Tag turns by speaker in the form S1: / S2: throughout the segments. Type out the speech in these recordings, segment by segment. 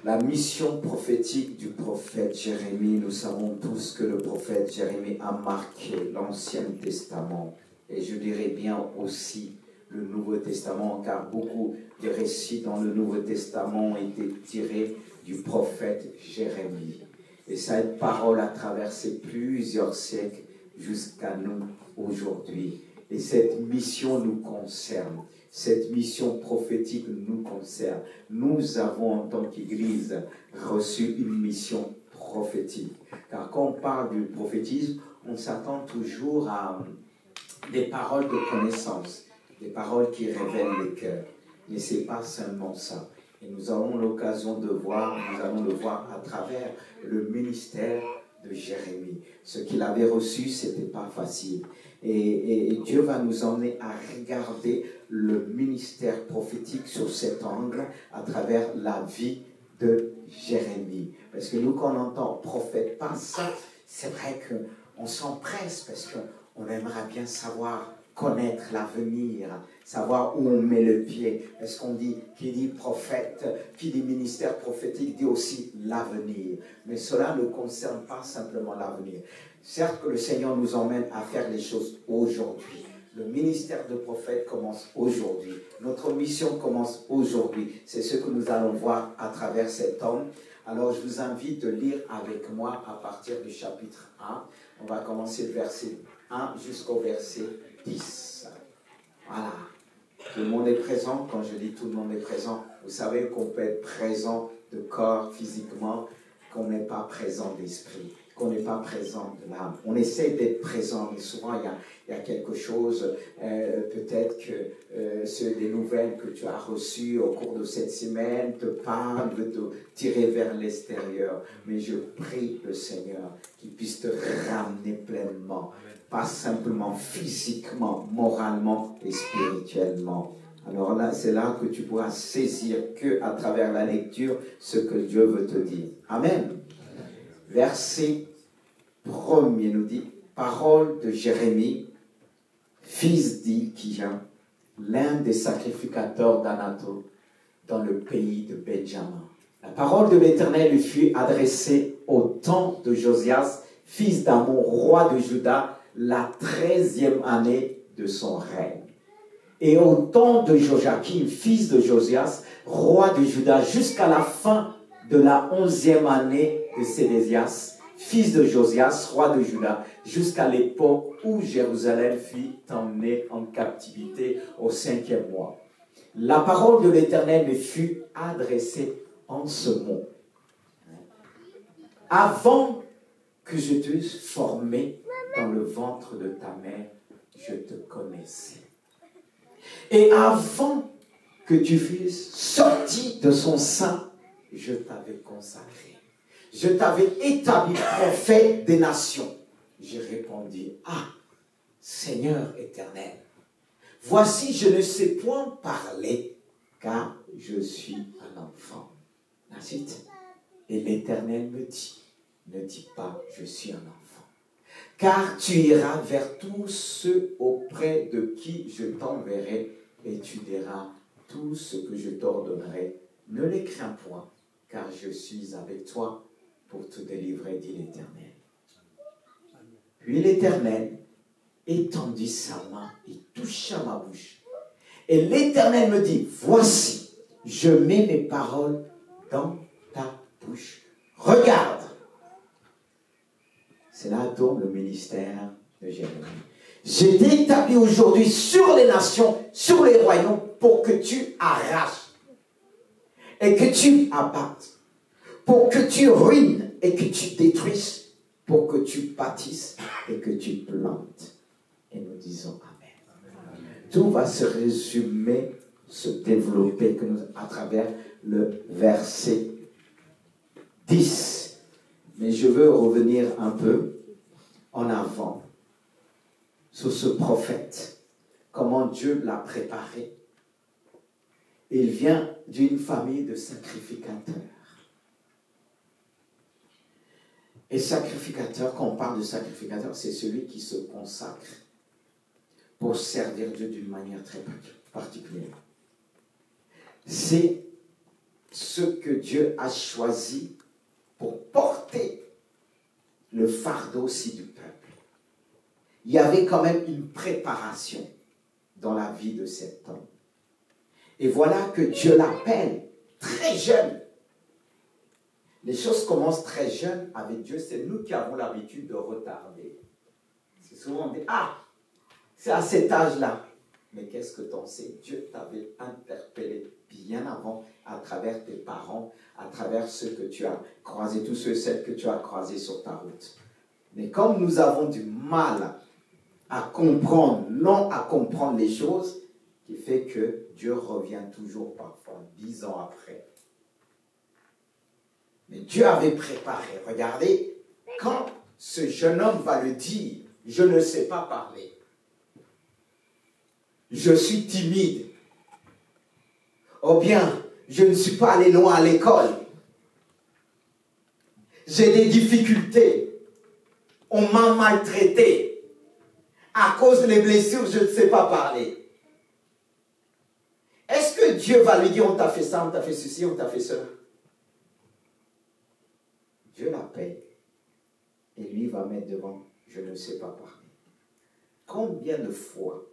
S1: La mission prophétique du prophète Jérémie, nous savons tous que le prophète Jérémie a marqué l'Ancien Testament et je dirais bien aussi le Nouveau Testament, car beaucoup de récits dans le Nouveau Testament ont été tirés du prophète Jérémie. Et cette parole a traversé plusieurs siècles jusqu'à nous aujourd'hui. Et cette mission nous concerne. Cette mission prophétique nous concerne. Nous avons en tant qu'Église reçu une mission prophétique. Car quand on parle du prophétisme, on s'attend toujours à des paroles de connaissance, des paroles qui révèlent les cœurs. Mais ce n'est pas seulement ça. Et nous avons l'occasion de voir, nous allons le voir à travers le ministère de Jérémie. Ce qu'il avait reçu, ce n'était pas facile. Et Dieu va nous emmener à regarder le ministère prophétique sur cet angle à travers la vie de Jérémie. Parce que nous, quand on entend prophète, pas ça, c'est vrai qu'on s'empresse parce qu'on aimerait bien savoir, connaître l'avenir, savoir où on met le pied. Est-ce qu'on dit, qui dit prophète, qui dit ministère prophétique, dit aussi l'avenir. Mais cela ne concerne pas simplement l'avenir. Certes que le Seigneur nous emmène à faire les choses aujourd'hui. Le ministère de prophète commence aujourd'hui. Notre mission commence aujourd'hui. C'est ce que nous allons voir à travers cet homme. Alors je vous invite de lire avec moi à partir du chapitre 1. On va commencer le verset 1 jusqu'au verset 10. Voilà. Tout le monde est présent. Quand je dis tout le monde est présent, vous savez qu'on peut être présent de corps physiquement, qu'on n'est pas présent d'esprit, qu'on n'est pas présent de l'âme. On essaie d'être présent, mais souvent il y a quelque chose, peut-être que des nouvelles que tu as reçues au cours de cette semaine te parlent, veut te tirer vers l'extérieur. Mais je prie le Seigneur qu'il puisse te ramener pleinement, pas simplement physiquement, moralement et spirituellement. Alors là, c'est là que tu pourras saisir qu'à travers la lecture ce que Dieu veut te dire. Amen. Verset 1er nous dit, parole de Jérémie, fils d'Ilkija, l'un des sacrificateurs d'Anathoth, dans le pays de Benjamin. La parole de l'Éternel lui fut adressée au temps de Josias, fils d'Amon, roi de Juda, la 13e année de son règne. Et au temps de Joachim, fils de Josias, roi de Juda, jusqu'à la fin de la 11e année de Sédécias, fils de Josias, roi de Juda, jusqu'à l'époque où Jérusalem fut emmenée en captivité au 5e mois. La parole de l'Éternel me fut adressée en ce mot. Avant que je t'eusse formé dans le ventre de ta mère, je te connaissais. Et avant que tu fusses sorti de son sein, je t'avais consacré. Je t'avais établi prophète des nations. J'ai répondu, ah, Seigneur éternel, voici, je ne sais point parler, car je suis un enfant. Ensuite, et l'Éternel me dit, ne dis pas, je suis un enfant, car tu iras vers tous ceux auprès de qui je t'enverrai, et tu diras tout ce que je t'ordonnerai. Ne les crains point, car je suis avec toi pour te délivrer, dit l'Éternel. Puis l'Éternel étendit sa main et toucha ma bouche. Et l'Éternel me dit, voici, je mets mes paroles dans ta bouche. Regarde. C'est là donc le ministère de Jérémie. Je t'ai établi aujourd'hui sur les nations, sur les royaumes, pour que tu arraches et que tu abattes, pour que tu ruines et que tu détruises, pour que tu bâtisses et que tu plantes. Et nous disons Amen. Tout va se résumer, se développer à travers le verset 10. Mais je veux revenir un peu en avant sur ce prophète, comment Dieu l'a préparé. Il vient d'une famille de sacrificateurs. Et sacrificateur, quand on parle de sacrificateur, c'est celui qui se consacre pour servir Dieu d'une manière très particulière. C'est ceux que Dieu a choisis pour porter le fardeau aussi du peuple. Il y avait quand même une préparation dans la vie de cet homme. Et voilà que Dieu l'appelle très jeune. Les choses commencent très jeunes avec Dieu. C'est nous qui avons l'habitude de retarder. C'est souvent on dit, ah, c'est à cet âge-là. Mais qu'est-ce que t'en sais? Dieu t'avait interpellé bien avant à travers tes parents, à travers ceux que tu as croisés, tous ceux et celles que tu as croisés sur ta route. Mais comme nous avons du mal à comprendre, non à comprendre les choses, qui fait que Dieu revient toujours parfois 10 ans après. Mais Dieu avait préparé. Regardez, quand ce jeune homme va le dire, je ne sais pas parler. Je suis timide. Ou bien, je ne suis pas allé loin à l'école. J'ai des difficultés. On m'a maltraité. À cause des blessures, je ne sais pas parler. Est-ce que Dieu va lui dire, on t'a fait ça, on t'a fait ceci, on t'a fait cela? Dieu l'appelle. Et lui va mettre devant, je ne sais pas parler. Combien de fois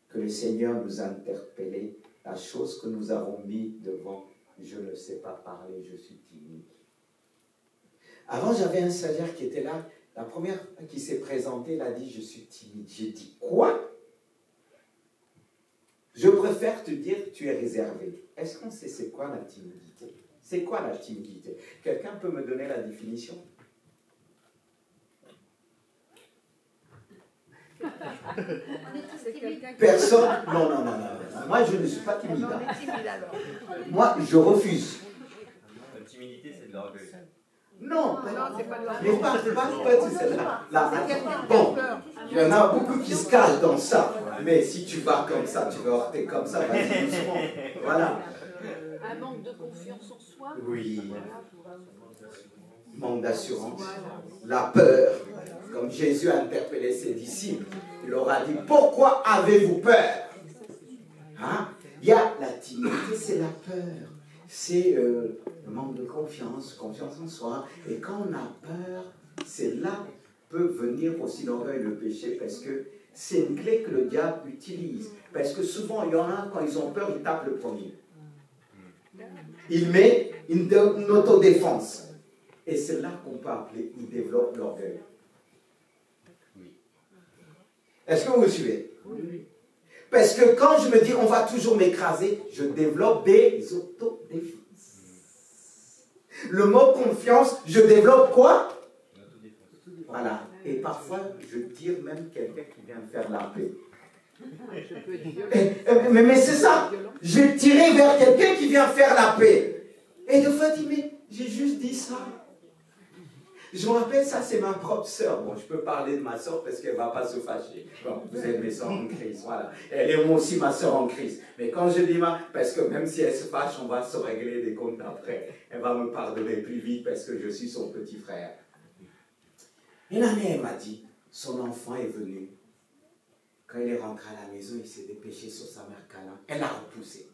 S1: que le Seigneur nous a interpellés, la chose que nous avons mis devant, je ne sais pas parler, je suis timide. Avant, j'avais un stagiaire qui était là, la première fois qui s'est présenté, il a dit, je suis timide. J'ai dit, quoi? Je préfère te dire, tu es réservé. Est-ce qu'on sait c'est quoi la timidité? C'est quoi la timidité? Quelqu'un peut me donner la définition? Personne? Non. Moi, je ne suis pas timide. Moi, je refuse.
S2: La timidité, c'est de l'orgueil.
S1: Non,
S3: c'est pas de
S1: mais pas celle-là. Bon, il y en a beaucoup qui se cachent dans ça. Mais si tu vas comme ça, tu vas heurter comme ça, vas-y doucement. Voilà.
S3: Un manque de confiance en soi.
S1: Oui. Manque d'assurance. La peur. Comme Jésus a interpellé ses disciples, il leur a dit, pourquoi avez-vous peur? Hein? Il y a la timidité, c'est la peur. C'est le manque de confiance en soi. Et quand on a peur, c'est là peut venir aussi l'orgueil et le péché, parce que c'est une clé que le diable utilise. Parce que souvent, il y en a, quand ils ont peur, ils tapent le premier. Il met une autodéfense. Et c'est là qu'on peut appeler, il développe l'orgueil. Est-ce que vous me suivez? Oui. Parce que quand je me dis on va toujours m'écraser, je développe des autodéfenses. Le mot confiance, je développe quoi? Voilà. Et parfois, je tire même quelqu'un qui vient me faire la paix. Mais c'est ça. Je vais tirer vers quelqu'un qui vient faire la paix. Et de fois, il dit, mais j'ai juste dit ça. Je me rappelle, ça c'est ma propre sœur. Bon, je peux parler de ma sœur parce qu'elle ne va pas se fâcher. Bon, vous êtes mes sœurs en crise, voilà. Elle est moi aussi ma sœur en crise. Mais quand je dis parce que même si elle se fâche, on va se régler des comptes après. Elle va me pardonner plus vite parce que je suis son petit frère. Une année, elle m'a dit, son enfant est venu. Quand il est rentré à la maison, il s'est dépêché sur sa mère câlin. Elle l'a repoussé.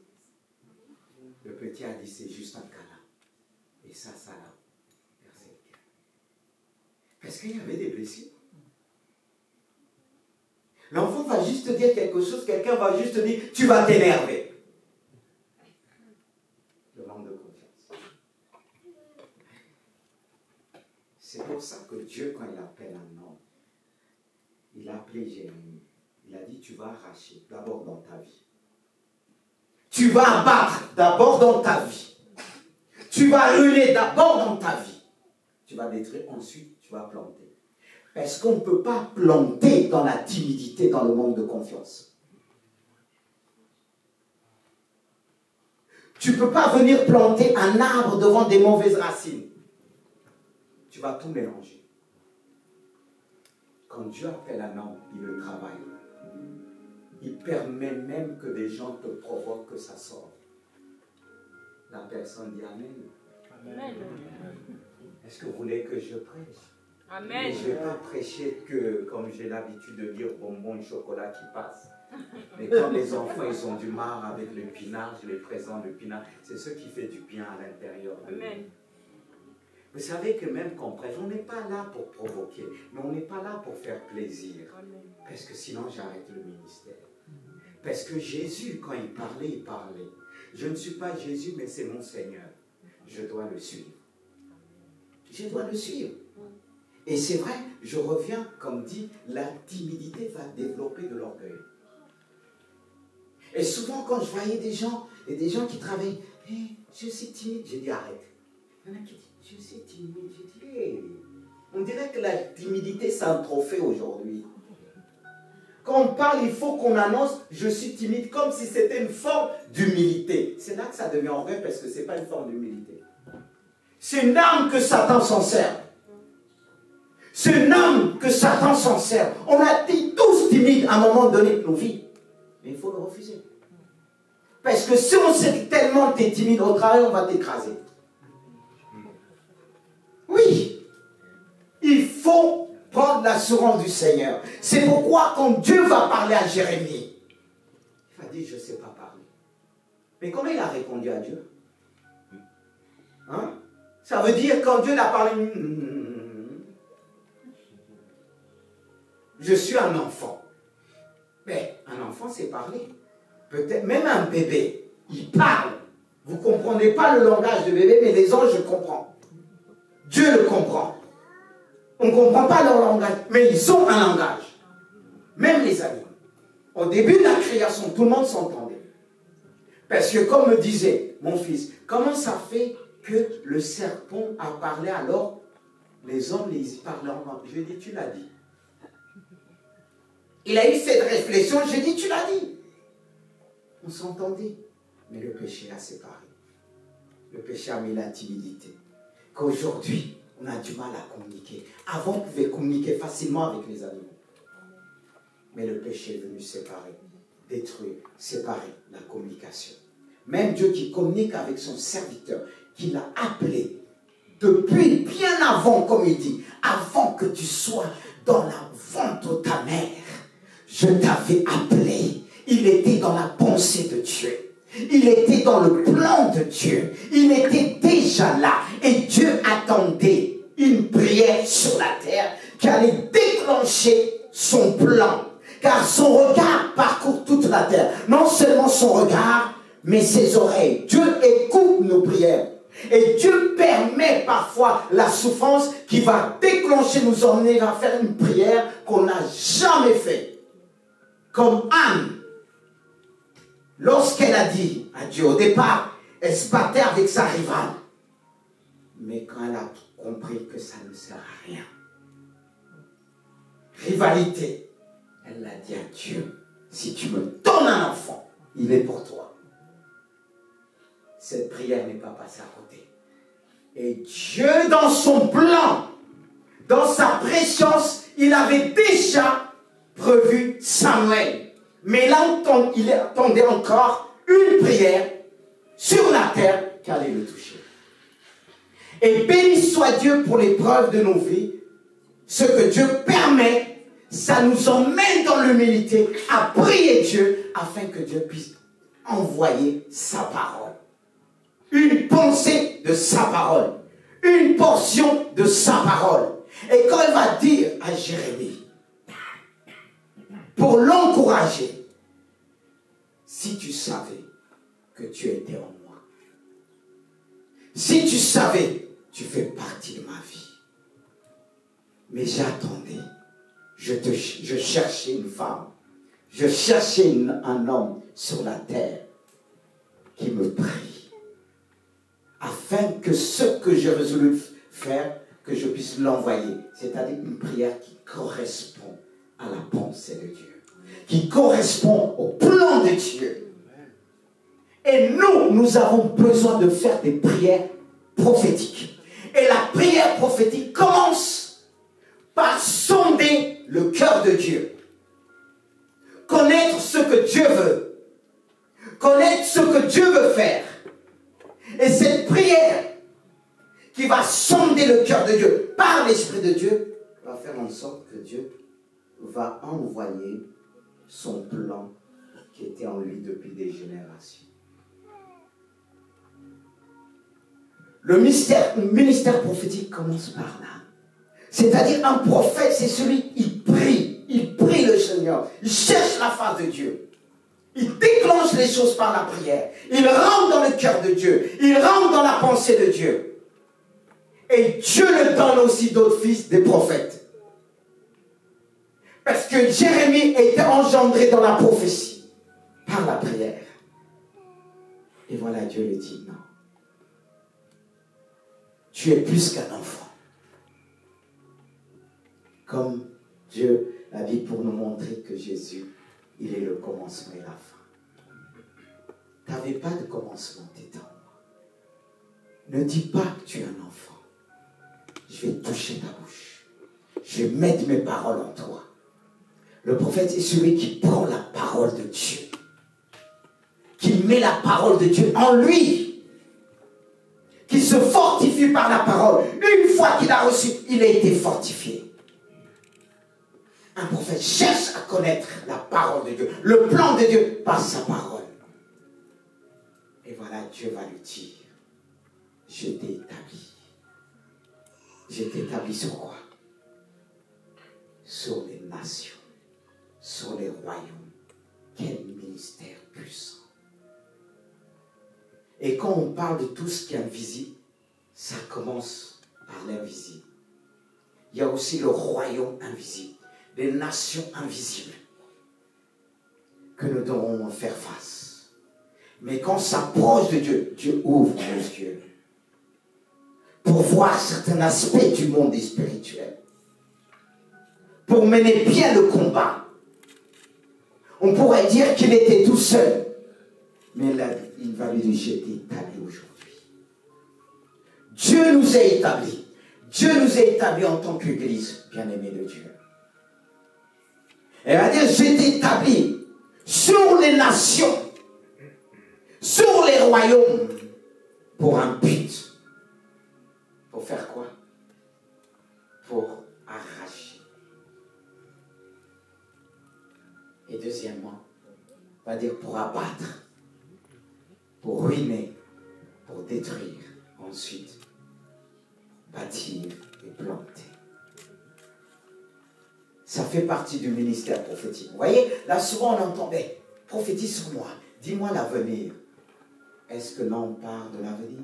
S1: Le petit a dit, c'est juste un câlin. Et ça l'a. Parce qu'il y avait des blessures. L'enfant va juste te dire quelque chose, quelqu'un va juste te dire, tu vas t'énerver. Le manque de confiance. C'est pour ça que Dieu, quand il appelle un homme, il a appelé Jérémie. Il a dit, tu vas arracher d'abord dans ta vie. Tu vas abattre d'abord dans ta vie. Tu vas ruiner d'abord dans ta vie. Tu vas détruire ensuite. Tu vas planter. Parce qu'on ne peut pas planter dans la timidité, dans le manque de confiance. Tu ne peux pas venir planter un arbre devant des mauvaises racines. Tu vas tout mélanger. Quand Dieu appelle un homme, il le travaille. Il permet même que des gens te provoquent que ça sorte. La personne dit Amen. Amen. Est-ce que vous voulez que je prêche? Amen. Je ne vais pas prêcher que, comme j'ai l'habitude de dire, bonbons et chocolat qui passent. Mais quand les enfants, ils ont du mal avec le pinard, je les présente le pinard, c'est ce qui fait du bien à l'intérieur.
S3: Amen.
S1: Vous savez que même qu'on prêche, on n'est pas là pour provoquer, mais on n'est pas là pour faire plaisir.
S3: Amen.
S1: Parce que sinon, j'arrête le ministère. Parce que Jésus, quand il parlait, il parlait. Je ne suis pas Jésus, mais c'est mon Seigneur. Je dois le suivre. Je dois le suivre. Et c'est vrai, je reviens, comme dit, la timidité va développer de l'orgueil. Et souvent, quand je voyais des gens, et des gens qui travaillent, hey, je suis timide, j'ai dit arrête. Il y en a qui disent, je suis timide, j'ai dit, hey. On dirait que la timidité, c'est un trophée aujourd'hui. Quand on parle, il faut qu'on annonce, je suis timide, comme si c'était une forme d'humilité. C'est là que ça devient orgueil, parce que ce n'est pas une forme d'humilité. C'est une arme que Satan s'en sert. C'est une arme que Satan s'en sert. On a été tous timides à un moment donné de nos vies. Mais il faut le refuser. Parce que si on sait tellement que tu es timide au travail, on va t'écraser. Oui. Il faut prendre l'assurance du Seigneur. C'est pourquoi quand Dieu va parler à Jérémie, il va dire, je ne sais pas parler. Mais comment il a répondu à Dieu? Hein? Ça veut dire quand Dieu l'a parlé, je suis un enfant. Mais un enfant, c'est parler. Peut-être même un bébé, il parle. Vous ne comprenez pas le langage de bébé, mais les anges, je comprends. Dieu le comprend. On ne comprend pas leur langage, mais ils ont un langage. Même les animaux. Au début de la création, tout le monde s'entendait. Parce que comme me disait mon fils, comment ça fait que le serpent a parlé alors les hommes les parlaient en langue? Je lui ai dit, tu l'as dit. Il a eu cette réflexion, j'ai dit, tu l'as dit. On s'entendait. Mais le péché a séparé. Le péché a mis la timidité. Qu'aujourd'hui, on a du mal à communiquer. Avant, on pouvait communiquer facilement avec les animaux. Mais le péché est venu séparer, détruire, séparer la communication. Même Dieu qui communique avec son serviteur, qui l'a appelé depuis bien avant, comme il dit, avant que tu sois dans la ventre de ta mère, je t'avais appelé. Il était dans la pensée de Dieu. Il était dans le plan de Dieu. Il était déjà là. Et Dieu attendait une prière sur la terre qui allait déclencher son plan. Car son regard parcourt toute la terre. Non seulement son regard, mais ses oreilles. Dieu écoute nos prières. Et Dieu permet parfois la souffrance qui va déclencher, nous emmener à faire une prière qu'on n'a jamais faite. Comme Anne, lorsqu'elle a dit à Dieu, au départ, elle se battait avec sa rivale. Mais quand elle a compris que ça ne sert à rien, rivalité, elle a dit à Dieu, si tu me donnes un enfant, il est pour toi. Cette prière n'est pas passée à côté. Et Dieu, dans son plan, dans sa préscience, il avait déjà prévu Samuel. Mais là, il attendait encore une prière sur la terre qui allait le toucher. Et béni soit Dieu pour l'épreuve de nos vies. Ce que Dieu permet, ça nous emmène dans l'humilité à prier Dieu afin que Dieu puisse envoyer sa parole. Une pensée de sa parole. Une portion de sa parole. Et quand il va dire à Jérémie, pour l'encourager, si tu savais que tu étais en moi, si tu savais, tu fais partie de ma vie. Mais j'attendais, je cherchais une femme, je cherchais un homme sur la terre qui me prie, afin que ce que j'ai résolu faire, que je puisse l'envoyer, c'est-à-dire une prière qui correspond à la pensée de Dieu, qui correspond au plan de Dieu. Et nous avons besoin de faire des prières prophétiques. Et la prière prophétique commence par sonder le cœur de Dieu. Connaître ce que Dieu veut. Connaître ce que Dieu veut faire. Et cette prière qui va sonder le cœur de Dieu par l'Esprit de Dieu va faire en sorte que Dieu va envoyer son plan qui était en lui depuis des générations. Le ministère prophétique commence par là. C'est-à-dire un prophète, c'est celui, il prie le Seigneur, il cherche la face de Dieu. Il déclenche les choses par la prière. Il rentre dans le cœur de Dieu. Il rentre dans la pensée de Dieu. Et Dieu le donne aussi d'autres fils des prophètes. Parce que Jérémie était engendré dans la prophétie par la prière. Et voilà, Dieu le dit, non. Tu es plus qu'un enfant. Comme Dieu l'a dit pour nous montrer que Jésus, il est le commencement et la fin. Tu n'avais pas de commencement, tu étais en moi. Ne dis pas que tu es un enfant. Je vais toucher ta bouche. Je vais mettre mes paroles en toi. Le prophète est celui qui prend la parole de Dieu. Qui met la parole de Dieu en lui. Qui se fortifie par la parole. Une fois qu'il a reçu, il a été fortifié. Un prophète cherche à connaître la parole de Dieu, le plan de Dieu par sa parole. Et voilà, Dieu va lui dire, je t'ai établi. Je t'ai établi sur quoi? Sur les nations, sur les royaumes. Quel ministère puissant. Et quand on parle de tout ce qui est invisible, ça commence par l'invisible. Il y a aussi le royaume invisible. Des nations invisibles que nous devrons faire face. Mais quand on s'approche de Dieu, Dieu ouvre nos yeux pour voir certains aspects du monde spirituel, pour mener bien le combat. On pourrait dire qu'il était tout seul, mais là, il va lui dire, je t'ai établi aujourd'hui. Dieu nous a établis. Dieu nous a établis en tant qu'Église, bien-aimés de Dieu. Elle va dire, je t'ai établi sur les nations, sur les royaumes, pour un but. Pour faire quoi? Pour arracher. Et deuxièmement, on va dire pour abattre, pour ruiner, pour détruire. Ensuite, bâtir et planter. Ça fait partie du ministère prophétique. Vous voyez, là souvent on entend, mais prophétise sur moi, dis-moi l'avenir. Est-ce que l'on parle de l'avenir?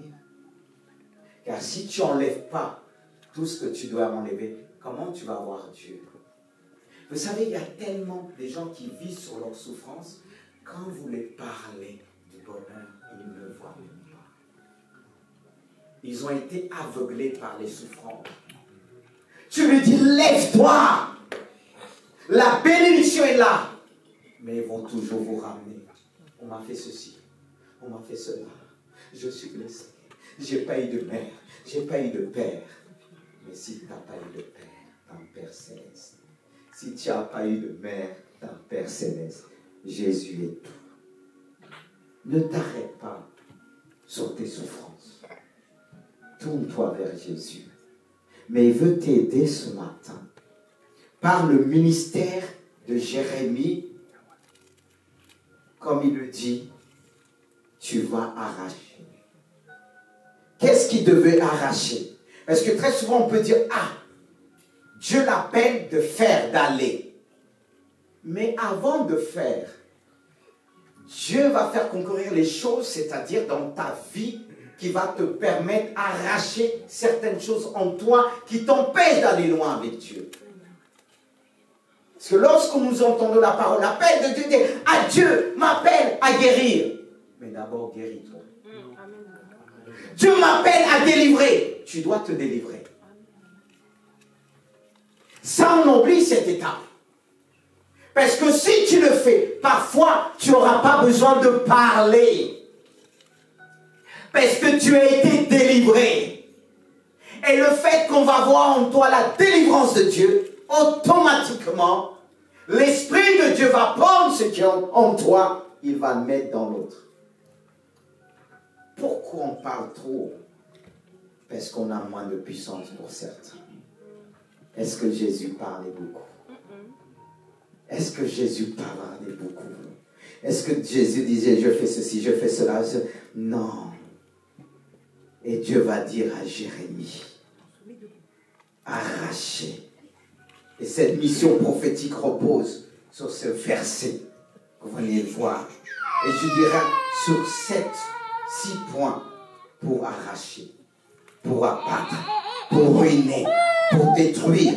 S1: Car si tu n'enlèves pas tout ce que tu dois enlever, comment tu vas voir Dieu? Vous savez, il y a tellement de gens qui vivent sur leur souffrance, quand vous les parlez du bonheur, ils ne voient même pas. Ils ont été aveuglés par les souffrances. Tu lui dis, lève-toi! La bénédiction est là. Mais ils vont toujours vous ramener. On m'a fait ceci. On m'a fait cela. Je suis blessé. J'ai pas eu de mère. J'ai pas eu de père. Mais si tu n'as pas eu de père, ton Père Céleste. Si tu n'as pas eu de mère, ton Père Céleste. Jésus est tout. Ne t'arrête pas sur tes souffrances. Tourne-toi vers Jésus. Mais il veut t'aider ce matin. Par le ministère de Jérémie, comme il le dit, tu vas arracher. Qu'est-ce qu'il devait arracher? Parce que très souvent on peut dire, ah, Dieu l'appelle de faire, d'aller. Mais avant de faire, Dieu va faire concourir les choses, c'est-à-dire dans ta vie, qui va te permettre d'arracher certaines choses en toi qui t'empêchent d'aller loin avec Dieu. Parce que lorsque nous entendons la parole, l'appel de Dieu dit, ah, Dieu m'appelle à guérir. Mais d'abord, guéris-toi. Dieu m'appelle à délivrer. Tu dois te délivrer. Ça, on oublie cette étape. Parce que si tu le fais, parfois, tu n'auras pas besoin de parler. Parce que tu as été délivré. Et le fait qu'on va voir en toi la délivrance de Dieu, automatiquement, l'Esprit de Dieu va prendre ce qui est en toi, il va le mettre dans l'autre. Pourquoi on parle trop? Parce qu'on a moins de puissance pour certains. Est-ce que Jésus parlait beaucoup? Est-ce que Jésus parlait beaucoup? Est-ce que Jésus disait, je fais ceci, je fais cela? Non. Et Dieu va dire à Jérémie, arracher. Et cette mission prophétique repose sur ce verset que vous venez de voir. Et je dirais sur 6 points pour arracher, pour abattre, pour ruiner, pour détruire,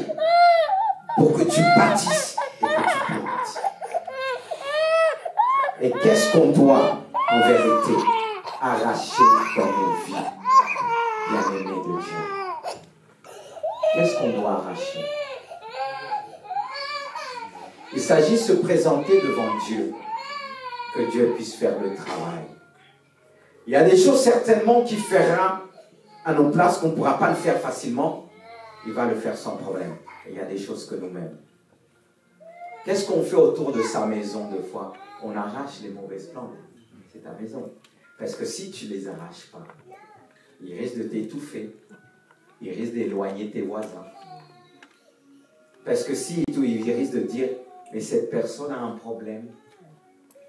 S1: pour que tu bâtisses et que tu plantes. Et qu'est-ce qu'on doit en vérité arracher dans nos vies, bien-aimés de Dieu? Qu'est-ce qu'on doit arracher? Il s'agit de se présenter devant Dieu, que Dieu puisse faire le travail. Il y a des choses certainement qu'il fera à nos places qu'on ne pourra pas le faire facilement. Il va le faire sans problème. Et il y a des choses que nous-mêmes. Qu'est-ce qu'on fait autour de sa maison deux fois? On arrache les mauvaises plantes. C'est ta maison. Parce que si tu ne les arraches pas, ils risquent de t'étouffer. Ils risquent d'éloigner tes voisins. Parce que si ils risquent de dire, mais cette personne a un problème.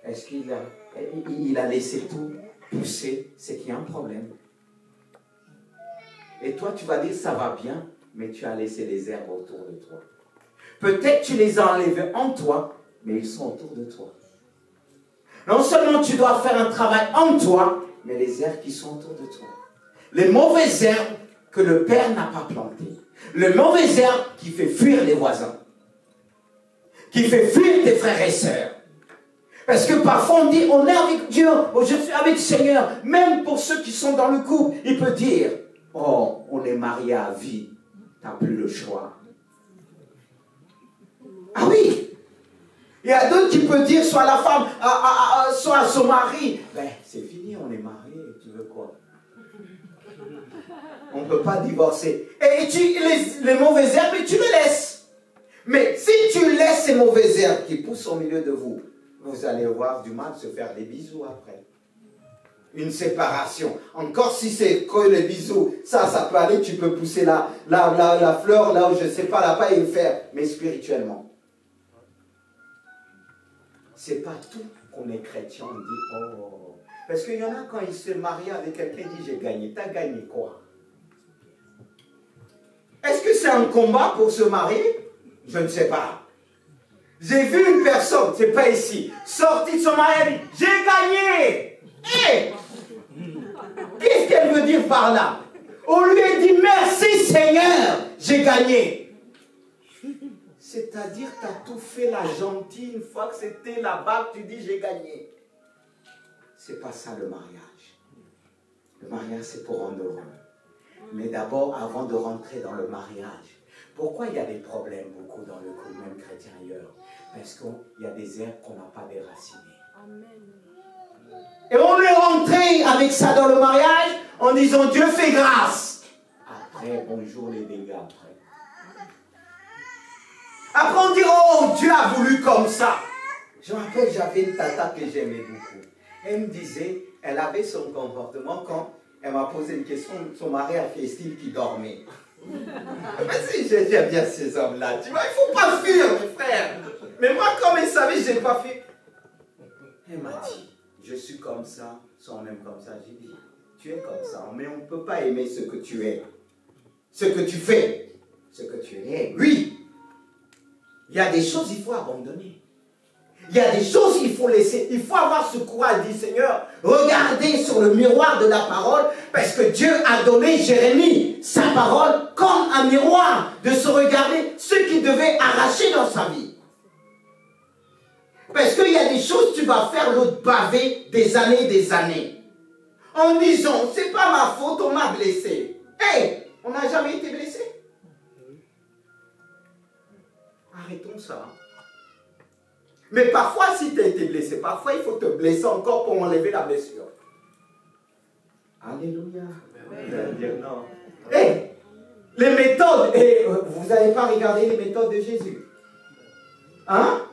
S1: Est-ce qu'il a laissé tout pousser? C'est qu'il y a un problème. Et toi, tu vas dire, ça va bien, mais tu as laissé les herbes autour de toi. Peut-être tu les as enlevés en toi, mais ils sont autour de toi. Non seulement tu dois faire un travail en toi, mais les herbes qui sont autour de toi. Les mauvaises herbes que le Père n'a pas plantées. Le mauvais herbe qui fait fuir les voisins. Qui fait fuir tes frères et sœurs. Parce que parfois on dit, on est avec Dieu, oh, je suis avec le Seigneur. Même pour ceux qui sont dans le couple, il peut dire, oh, on est marié à vie, tu n'as plus le choix. Ah oui, il y a d'autres qui peuvent dire, soit à la femme, soit à son mari, ben c'est fini, on est marié, tu veux quoi? On ne peut pas divorcer. Et les mauvaises herbes, tu les laisses. Mais si tu laisses ces mauvaises herbes qui poussent au milieu de vous, vous allez avoir du mal à se faire des bisous après. Une séparation. Encore si c'est que les bisous, ça peut aller, tu peux pousser la fleur là où je ne sais pas, là-bas et le faire. Mais spirituellement. C'est pas tout qu'on est chrétien, on dit, oh. Parce qu'il y en a quand ils se marient avec quelqu'un, ils disent, j'ai gagné. T'as gagné quoi? Est-ce que c'est un combat pour se marier? Je ne sais pas. J'ai vu une personne, c'est pas ici, sortie de son mari, j'ai gagné. Hey! Qu'est-ce qu'elle veut dire par là? On lui a dit, merci Seigneur, j'ai gagné. C'est-à-dire, tu as tout fait la gentille, une fois que c'était là-bas, tu dis, j'ai gagné. C'est pas ça le mariage. Le mariage, c'est pour rendre heureux. Mais d'abord, avant de rentrer dans le mariage, pourquoi il y a des problèmes beaucoup dans le couple, même chrétien ailleurs? Parce qu'il y a des herbes qu'on n'a pas déracinées. Amen. Et on est rentré avec ça dans le mariage en disant Dieu fait grâce. Après, bonjour les dégâts après. Après on dit oh Dieu a voulu comme ça. Je me rappelle, j'avais une tata que j'aimais beaucoup. Elle me disait, elle avait son comportement quand elle m'a posé une question, son mari a fait style qu'il dormait. Mais si, j'aime bien ces hommes-là. Tu vois, il ne faut pas fuir, mes frères. Mais moi, comme elle savait, je n'ai pas fait. Elle m'a dit, je suis comme ça, sont même comme ça. J'ai dit, tu es comme ça, mais on ne peut pas aimer ce que tu es. Ce que tu fais, ce que tu es. Oui, il y a des choses qu'il faut abandonner. Il y a des choses qu'il faut laisser. Il faut avoir ce courage, dit Seigneur, regardez sur le miroir de la parole, parce que Dieu a donné Jérémie sa parole comme un miroir, de se regarder ce qu'il devait arracher dans sa vie. Parce qu'il y a des choses que tu vas faire l'autre baver des années, en disant, c'est pas ma faute, on m'a blessé. Hey, on n'a jamais été blessé. Arrêtons ça. Mais parfois, si tu as été blessé, parfois il faut te blesser encore pour enlever la blessure. Alléluia. Non. Hey, les méthodes, vous n'avez pas regardé les méthodes de Jésus. Hein?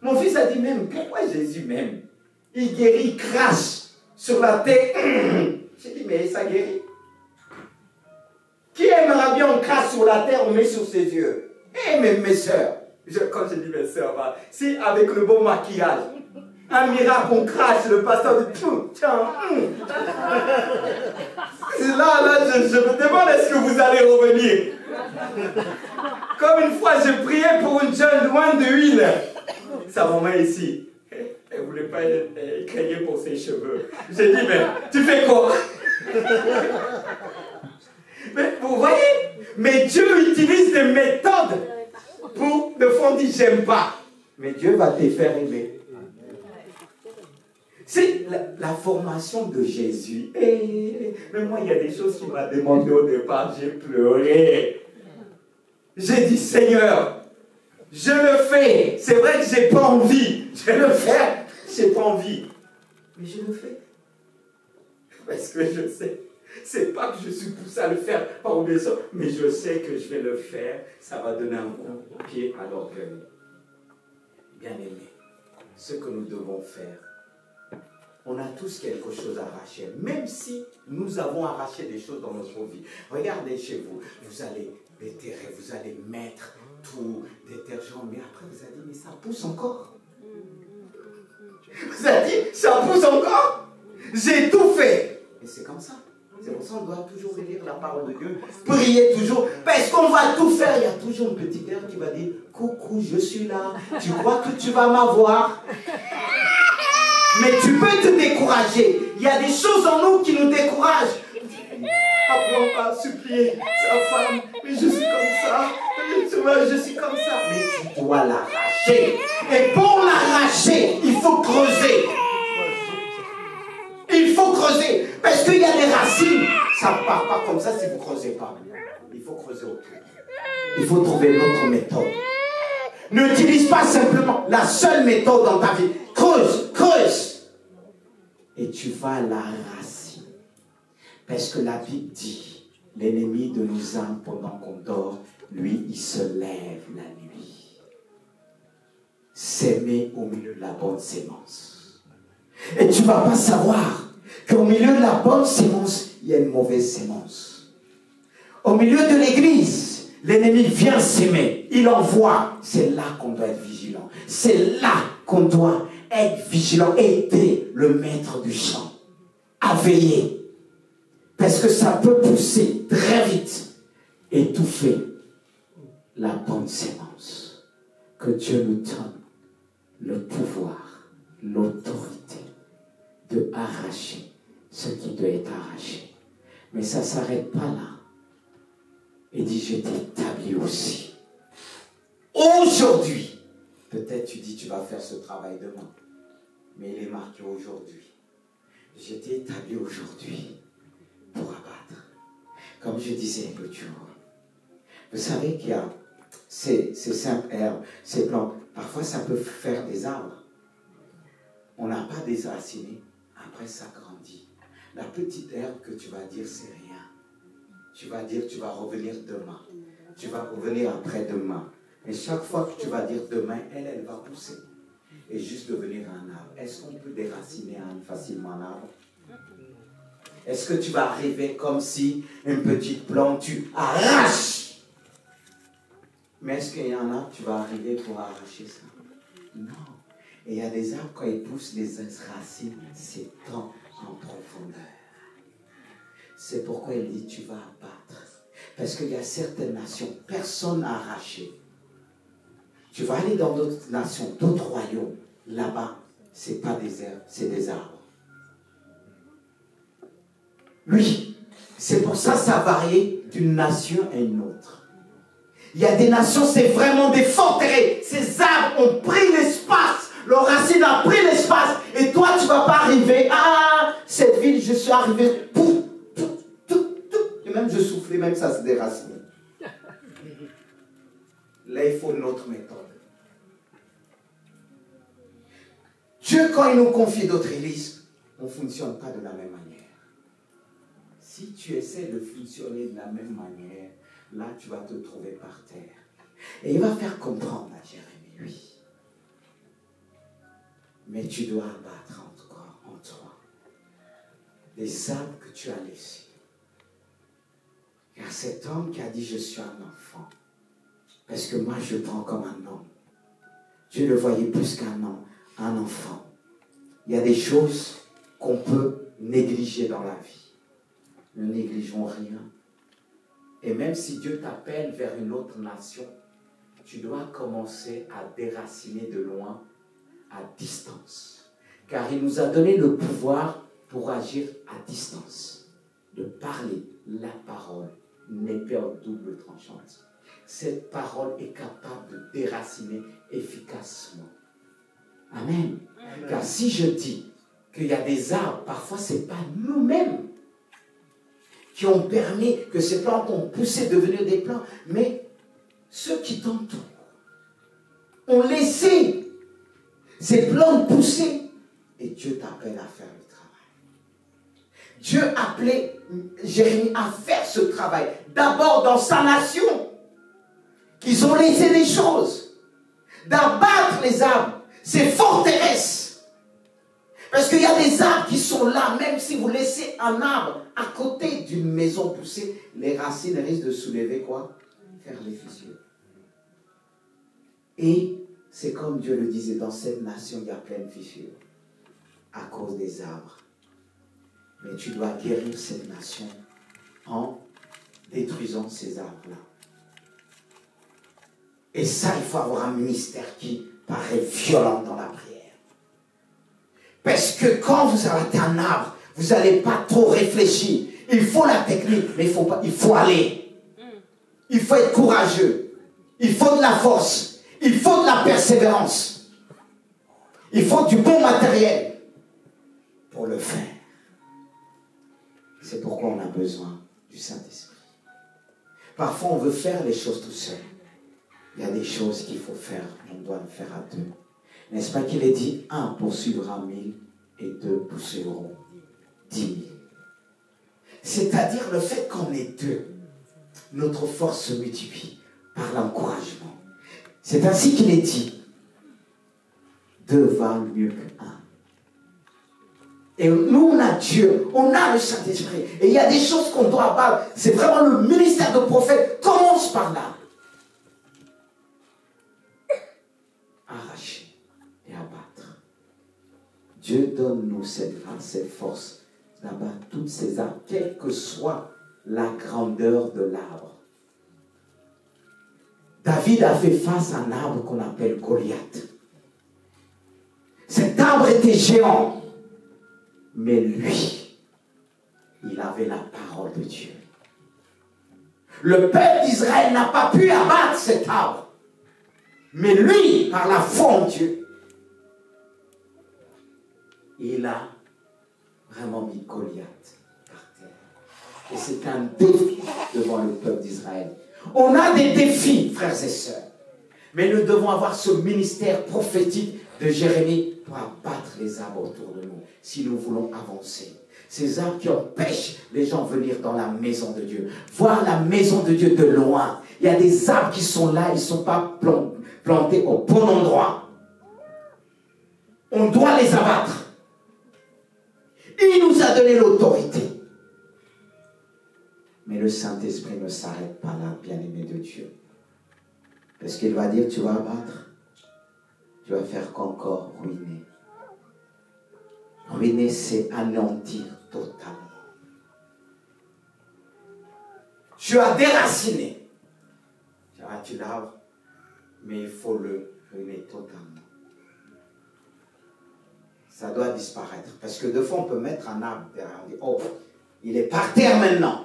S1: Mon fils a dit même, pourquoi Jésus même? Il guérit, il crache sur la tête. J'ai dit, mais ça guérit. Qui aimera bien on crache sur la terre, on met sur ses yeux? Eh, mes soeurs. Quand je dis mes soeurs, si avec le bon maquillage, Un miracle, on crache, le pasteur dit, tiens, Là, je me demande, est-ce que vous allez revenir? Comme une fois, j'ai prié pour une jeune loin de huile. Sa maman ici, elle ne voulait pas crier pour ses cheveux. J'ai dit, mais tu fais quoi? Mais vous voyez, mais Dieu utilise des méthodes pour, le fond, dit, j'aime pas. Mais Dieu va te faire aimer. C'est la formation de Jésus. Mais moi, il y a des choses qu'il m'a demandé au départ, j'ai pleuré. J'ai dit, Seigneur, je le fais. C'est vrai que je n'ai pas envie. Je vais le faire. Je n'ai pas envie. Mais je le fais. Parce que je sais. C'est pas que je suis poussé à le faire par obéissance, mais je sais que je vais le faire. Ça va donner un bon pied à l'orgueil. Bien aimé, ce que nous devons faire, on a tous quelque chose à arracher, même si nous avons arraché des choses dans notre vie. Regardez chez vous, vous allez déterrer, vous allez mettre tout détergent, mais après vous allez dire, mais ça pousse encore. Vous allez dire, ça pousse encore. J'ai tout fait. Et c'est comme ça. C'est pour ça qu'on doit toujours lire la parole de Dieu, prier toujours, parce qu'on va tout faire. Il y a toujours une petite heure qui va dire, coucou, je suis là, tu crois que tu vas m'avoir? Mais tu peux te décourager. Il y a des choses en nous qui nous découragent. Appelons à supplier sa femme, mais je suis comme ça, je suis comme ça. Mais tu dois l'arracher. Et pour l'arracher, il faut creuser. Il faut creuser. Parce qu'il y a des racines. Ça ne part pas comme ça si vous ne creusez pas. Il faut creuser autour. Il faut trouver l'autre méthode. N'utilise pas simplement la seule méthode dans ta vie. Creuse, creuse. Et tu vas à la racine. Parce que la Bible dit, l'ennemi de nos âmes pendant qu'on dort, lui, il se lève la nuit. S'aimer au milieu de la bonne sémence. Et tu ne vas pas savoir qu'au milieu de la bonne sémence, il y a une mauvaise sémence. Au milieu de l'église, l'ennemi vient s'aimer. Il envoie. C'est là qu'on doit être vigilant. C'est là qu'on doit être vigilant. Aider le maître du champ à veiller. Parce que ça peut pousser très vite, étouffer la bonne sémence. Que Dieu nous donne le pouvoir, l'autorité de arracher ce qui doit être arraché. Mais ça ne s'arrête pas là. Il dit, je t'établis aussi. Aujourd'hui, peut-être tu dis, tu vas faire ce travail demain. Mais il est marqué aujourd'hui. Je t'ai établi aujourd'hui pour abattre. Comme je disais l'autre jour, vous savez qu'il y a ces simples herbes, ces plantes, parfois ça peut faire des arbres. On n'a pas déraciné, après ça grandit. La petite herbe que tu vas dire, c'est rien. Tu vas dire, tu vas revenir demain. Tu vas revenir après-demain. Et chaque fois que tu vas dire demain, elle va pousser. Et juste devenir un arbre. Est-ce qu'on peut déraciner facilement un arbre? Est-ce que tu vas arriver comme si une petite plante, tu arraches? Mais est-ce qu'il y en a, tu vas arriver pour arracher ça? Non. Et il y a des arbres, quand ils poussent, les racines s'étendent en profondeur. C'est pourquoi il dit, tu vas abattre. Parce qu'il y a certaines nations, personne n'a arraché. Tu vas aller dans d'autres nations, d'autres royaumes. Là-bas, ce n'est pas des herbes, c'est des arbres. Oui, c'est pour ça que ça varie d'une nation à une autre. Il y a des nations, c'est vraiment des forterets. Ces arbres ont pris l'espace. Leur racine a pris l'espace. Et toi, tu ne vas pas arriver. Ah, cette ville, je suis arrivé. Pouf, tout. Et même je soufflais, même ça se déracine. Là, il faut une autre méthode. Dieu, quand il nous confie d'autres églises, on ne fonctionne pas de la même manière. Si tu essaies de fonctionner de la même manière, là, tu vas te trouver par terre. Et il va faire comprendre à Jérémie, oui. Mais tu dois abattre encore en toi les arbres que tu as laissés. Il y a cet homme qui a dit, je suis un enfant. Parce que moi, je prends comme un homme. Dieu le voyait plus qu'un homme, un enfant. il y a des choses qu'on peut négliger dans la vie. Ne négligeons rien. Et même si Dieu t'appelle vers une autre nation, tu dois commencer à déraciner de loin, à distance. Car il nous a donné le pouvoir pour agir à distance, de parler la parole, une épée en double tranchante. Cette parole est capable de déraciner efficacement. Amen. Amen. Car si je dis qu'il y a des arbres, parfois ce n'est pas nous-mêmes qui ont permis que ces plantes ont poussé devenir des plantes, mais ceux qui t'entourent ont laissé ces plantes pousser et Dieu t'appelle à faire le travail. Dieu appelait Jérémie à faire ce travail, d'abord dans sa nation, qu'ils ont laissé des choses, d'abattre les arbres, ces forteresses. Parce qu'il y a des arbres qui sont là, même si vous laissez un arbre à côté d'une maison pousser, les racines risquent de soulever quoi? Faire les fissures. Et c'est comme Dieu le disait, dans cette nation, il y a plein de fissures à cause des arbres. Mais tu dois guérir cette nation en détruisant ces arbres-là. Et ça, il faut avoir un ministère qui paraît violent dans la prière. Parce que quand vous arrêtez un arbre, vous n'allez pas trop réfléchir. Il faut la technique, mais il faut aller. Il faut être courageux. Il faut de la force. Il faut de la persévérance. Il faut du bon matériel pour le faire. C'est pourquoi on a besoin du Saint-Esprit. Parfois, on veut faire les choses tout seul. Il y a des choses qu'il faut faire, on doit le faire à deux. N'est-ce pas qu'il est dit, 1 poursuivra 1000 et 2 poursuivront 10 000. C'est-à-dire le fait qu'on est deux, notre force se multiplie par l'encouragement. C'est ainsi qu'il est dit, 2 valent mieux que 1. Et nous, on a Dieu, on a le Saint-Esprit. Et il y a des choses qu'on doit abattre. C'est vraiment le ministère de prophète. Commence par là. Arracher et abattre. Dieu donne-nous cette grâce, cette force d'abattre toutes ces arbres, quelle que soit la grandeur de l'arbre. David a fait face à un arbre qu'on appelle Goliath. Cet arbre était géant. Mais lui, il avait la parole de Dieu. Le peuple d'Israël n'a pas pu abattre cet arbre. Mais lui, par la foi en Dieu, il a vraiment mis Goliath par terre. Et c'est un défi devant le peuple d'Israël. On a des défis, frères et sœurs. Mais nous devons avoir ce ministère prophétique de Jérémie pour abattre les arbres autour de nous, si nous voulons avancer. Ces arbres qui empêchent les gens de venir dans la maison de Dieu. Voir la maison de Dieu de loin. Il y a des arbres qui sont là, ils ne sont pas plantés au bon endroit. On doit les abattre. Il nous a donné l'autorité. Mais le Saint-Esprit ne s'arrête pas là, bien-aimé de Dieu. Parce qu'il va dire, tu vas abattre. Tu vas faire qu'encore ruiner. Ruiner, c'est anéantir totalement. Tu as déraciné. Tu as abattu l'arbre, mais il faut le ruiner totalement. Ça doit disparaître. Parce que deux fois, on peut mettre un arbre derrière. On dit, oh, il est par terre maintenant.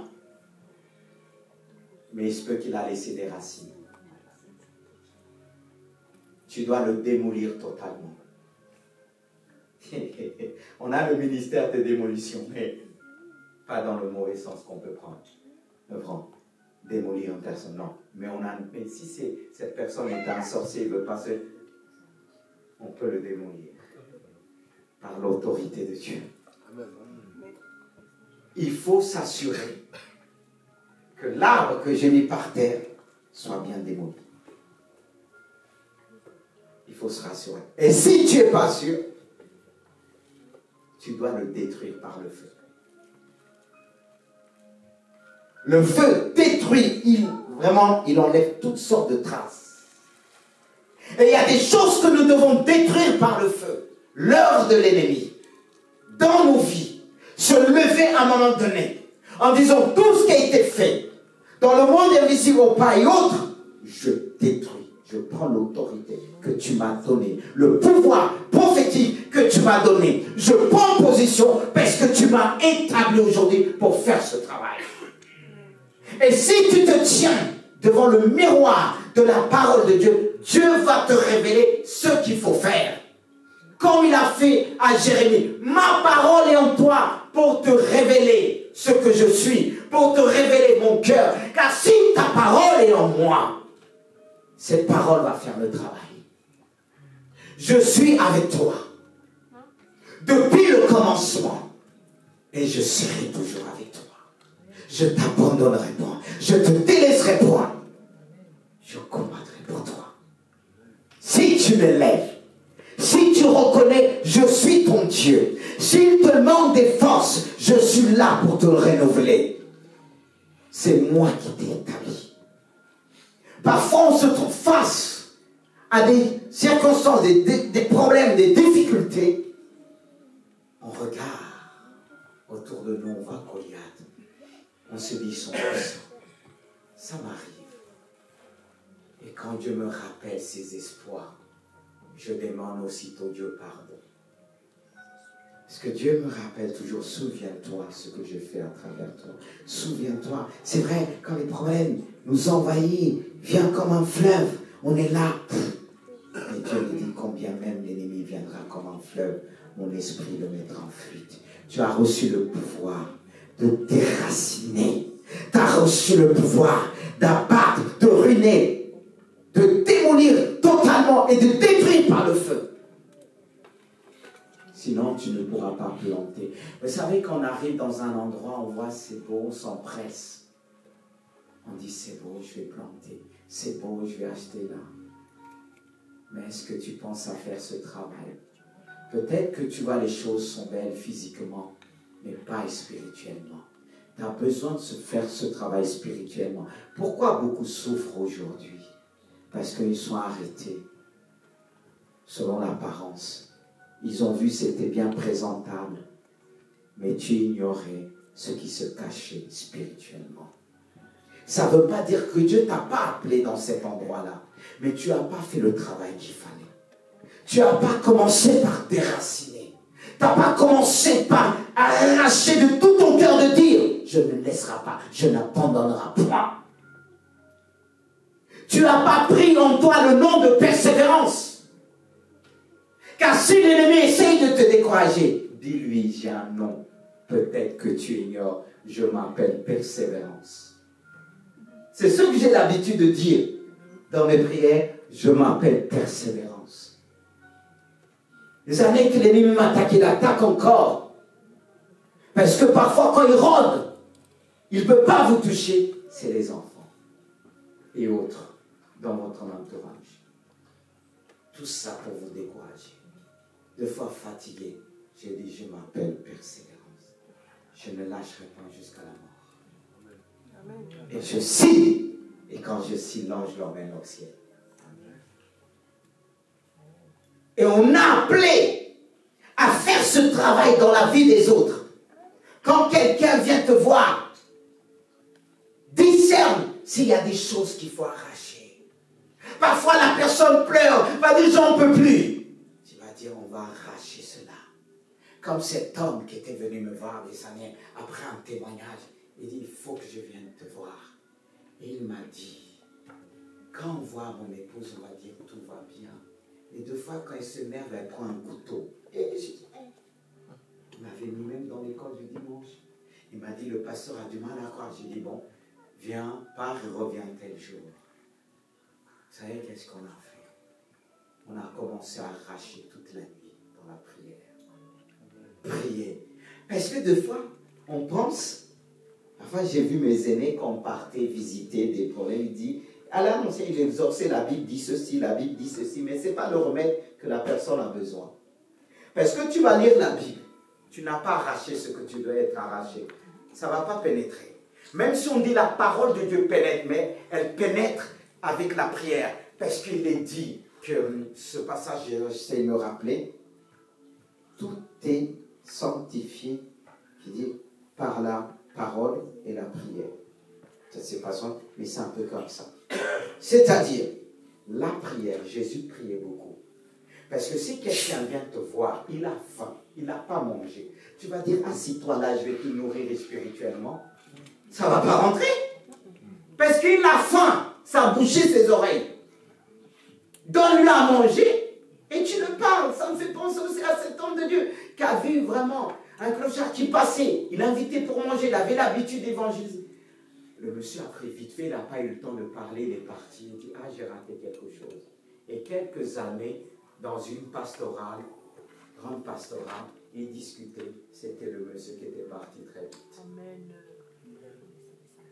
S1: Mais il se peut qu'il a laissé des racines. Tu dois le démolir totalement. On a le ministère de démolition, mais pas dans le mauvais sens qu'on peut prendre. Démolir une personne, non. Mais si cette personne est un sorcier, il ne veut pas se... On peut le démolir. Par l'autorité de Dieu. Il faut s'assurer que l'arbre que j'ai mis par terre soit bien démoli. Il faut se rassurer. Et si tu n'es pas sûr, tu dois le détruire par le feu. Le feu détruit, il enlève toutes sortes de traces. Et il y a des choses que nous devons détruire par le feu. l'heure de l'ennemi dans nos vies se lever à un moment donné en disant tout ce qui a été fait dans le monde invisible au pas et autres, je détruis, je prends l'autorité que tu m'as donnée, le pouvoir prophétique que tu m'as donné, je prends position parce que tu m'as établi aujourd'hui pour faire ce travail. Et si tu te tiens devant le miroir de la parole de Dieu, Dieu va te révéler ce qu'il faut faire. Comme il a fait à Jérémie, ma parole est en toi pour te révéler ce que je suis, pour te révéler mon cœur. Car si ta parole est en moi, cette parole va faire le travail. Je suis avec toi depuis le commencement et je serai toujours avec toi. Je t'abandonnerai point, je te délaisserai point. Je combattrai pour toi. Si tu me lèves, si tu reconnais, je suis ton Dieu. S'il te manque des forces, je suis là pour te renouveler. C'est moi qui t'ai établi. Parfois, on se trouve face à des circonstances, des problèmes, des difficultés. On regarde autour de nous, on voit Goliath. On se dit, son puissant. Ça m'arrive. Et quand Dieu me rappelle ses espoirs, je demande aussitôt Dieu pardon. Parce que Dieu me rappelle toujours, souviens-toi ce que je fais à travers toi. Souviens-toi. C'est vrai, quand les problèmes nous envahissent, viennent comme un fleuve, on est là. Et Dieu me dit, combien même l'ennemi viendra comme un fleuve, mon esprit le mettra en fuite. Tu as reçu le pouvoir de déraciner. Tu as reçu le pouvoir d'abattre, de ruiner, de démolir totalement et de détruire par le feu. Sinon, tu ne pourras pas planter. Vous savez, quand on arrive dans un endroit, on voit c'est beau, on s'empresse. On dit c'est beau, je vais planter. C'est beau, je vais acheter là. Mais est-ce que tu penses à faire ce travail? Peut-être que tu vois les choses sont belles physiquement, mais pas spirituellement. Tu as besoin de faire ce travail spirituellement. Pourquoi beaucoup souffrent aujourd'hui? Parce qu'ils sont arrêtés selon l'apparence. Ils ont vu c'était bien présentable, mais tu ignorais ce qui se cachait spirituellement. Ça ne veut pas dire que Dieu ne t'a pas appelé dans cet endroit-là, mais tu n'as pas fait le travail qu'il fallait. Tu n'as pas commencé par déraciner. Tu n'as pas commencé par arracher de tout ton cœur de dire, je ne laisserai pas, je n'abandonnerai point. Tu n'as pas pris en toi le nom de persévérance. Car si l'ennemi essaye de te décourager, dis-lui, j'ai un nom. Peut-être que tu ignores, je m'appelle persévérance. C'est ce que j'ai l'habitude de dire dans mes prières, je m'appelle persévérance. Les années que l'ennemi m'attaque, il attaque encore. Parce que parfois, quand il rôde, il ne peut pas vous toucher. C'est les enfants et autres dans votre entourage. Tout ça pour vous décourager. Deux fois fatigué, j'ai dit, je m'appelle persévérance. Je ne lâcherai pas jusqu'à la mort. Et je signe. Et quand je signe, l'ange l'emmène au ciel. Et on a appelé à faire ce travail dans la vie des autres. Quand quelqu'un vient te voir, discerne s'il y a des choses qu'il faut arracher. Parfois la personne pleure, va dire j'en peux plus. Tu vas dire on va arracher cela. Comme cet homme qui était venu me voir des années après un témoignage, il dit il faut que je vienne te voir. Et il m'a dit, quand on voit mon épouse, on va dire tout va bien. Et deux fois quand il s'énerve, elle prend un couteau. Et je dis, il m'avait mis même dans l'école du dimanche. Il m'a dit le pasteur a du mal à croire. J'ai dit bon, viens, pars et reviens tel jour. Vous savez qu'est-ce qu'on a fait? On a commencé à arracher toute la nuit dans la prière. Prier. Parce que des fois, on pense, parfois j'ai vu mes aînés quand on partait visiter des problèmes, ils disent, à l'annoncé, il exorçait, la Bible dit ceci, la Bible dit ceci, mais ce n'est pas le remède que la personne a besoin. Parce que tu vas lire la Bible, tu n'as pas arraché ce que tu dois être arraché. Ça ne va pas pénétrer. Même si on dit la parole de Dieu pénètre, mais elle pénètre avec la prière. Parce qu'il est dit que ce passage, j'essaie de me rappeler, tout est sanctifié, qui dit par la parole et la prière. Ça, c'est pas ça, mais c'est un peu comme ça. C'est-à-dire, la prière, Jésus priait beaucoup. Parce que si quelqu'un vient te voir, il a faim, il n'a pas mangé, tu vas dire, assis-toi là, je vais te nourrir spirituellement. Ça ne va pas rentrer. Parce qu'il a faim, ça a bouché ses oreilles. Donne-lui à manger et tu le parles. Ça me fait penser aussi à cet homme de Dieu qui a vu vraiment un clochard qui passait. Il l'invitait pour manger, il avait l'habitude d'évangéliser. Le monsieur a pris vite fait, il n'a pas eu le temps de parler, il est parti. Il dit, ah, j'ai raté quelque chose. Et quelques années, dans une pastorale, grande pastorale, il discutait. C'était le monsieur qui était parti très vite.
S3: Amen.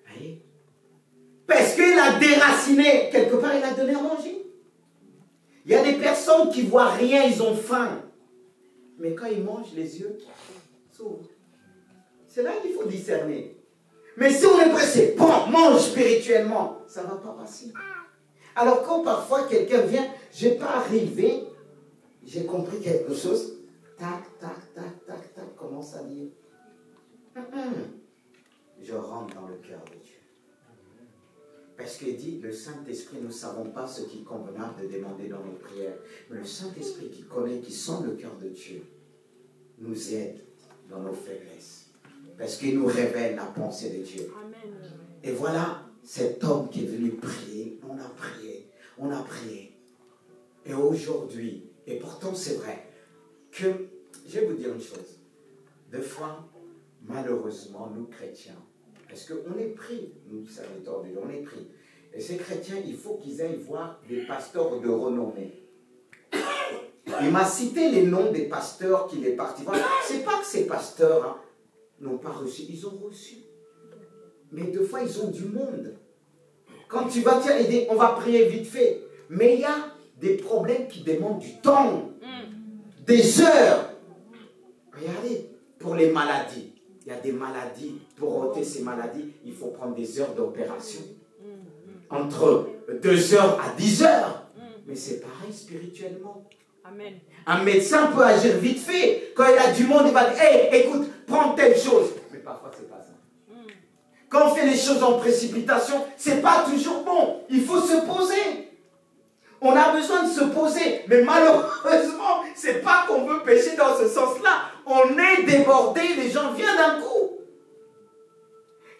S1: Voyez? Parce qu'il a déraciné, quelque part, il a donné à manger. Il y a des personnes qui ne voient rien, ils ont faim. Mais quand ils mangent, les yeux s'ouvrent. C'est là qu'il faut discerner. Mais si on est pressé, bon, mange spirituellement, ça ne va pas passer. Alors quand parfois quelqu'un vient, je n'ai pas arrivé, j'ai compris quelque chose, tac, tac, tac, tac, tac, commence à dire, je rentre dans le cœur de Dieu. Parce qu'il dit, le Saint-Esprit, nous ne savons pas ce qu'il convenable de demander dans nos prières. Mais le Saint-Esprit qui connaît, qui sent le cœur de Dieu, nous aide dans nos faiblesses. Parce qu'il nous révèle la pensée de Dieu.
S3: Amen.
S1: Et voilà cet homme qui est venu prier. On a prié, on a prié. Et aujourd'hui, et pourtant c'est vrai, que, je vais vous dire une chose. Des fois, malheureusement, nous chrétiens, parce qu'on est pris, nous serviteurs de Dieu, on est pris. Et ces chrétiens, il faut qu'ils aillent voir des pasteurs de renommée. Il m'a cité les noms des pasteurs qu'il est parti voir. C'est pas que ces pasteurs n'ont pas reçu, ils ont reçu. Mais des fois, ils ont du monde. Quand tu vas dire, aider, on va prier vite fait. Mais il y a des problèmes qui demandent du temps, des heures. Regardez, pour les maladies. Il y a des maladies, pour ôter ces maladies, il faut prendre des heures d'opération. Entre 2 heures à 10 heures. Mais c'est pareil spirituellement.
S3: Amen.
S1: Un médecin peut agir vite fait. Quand il a du monde, il va dire, hey, écoute, prends telle chose. Mais parfois, c'est pas ça. Quand on fait les choses en précipitation, c'est pas toujours bon. Il faut se poser. On a besoin de se poser. Mais malheureusement, c'est pas qu'on veut pécher dans ce sens-là. On est débordé, les gens viennent d'un coup.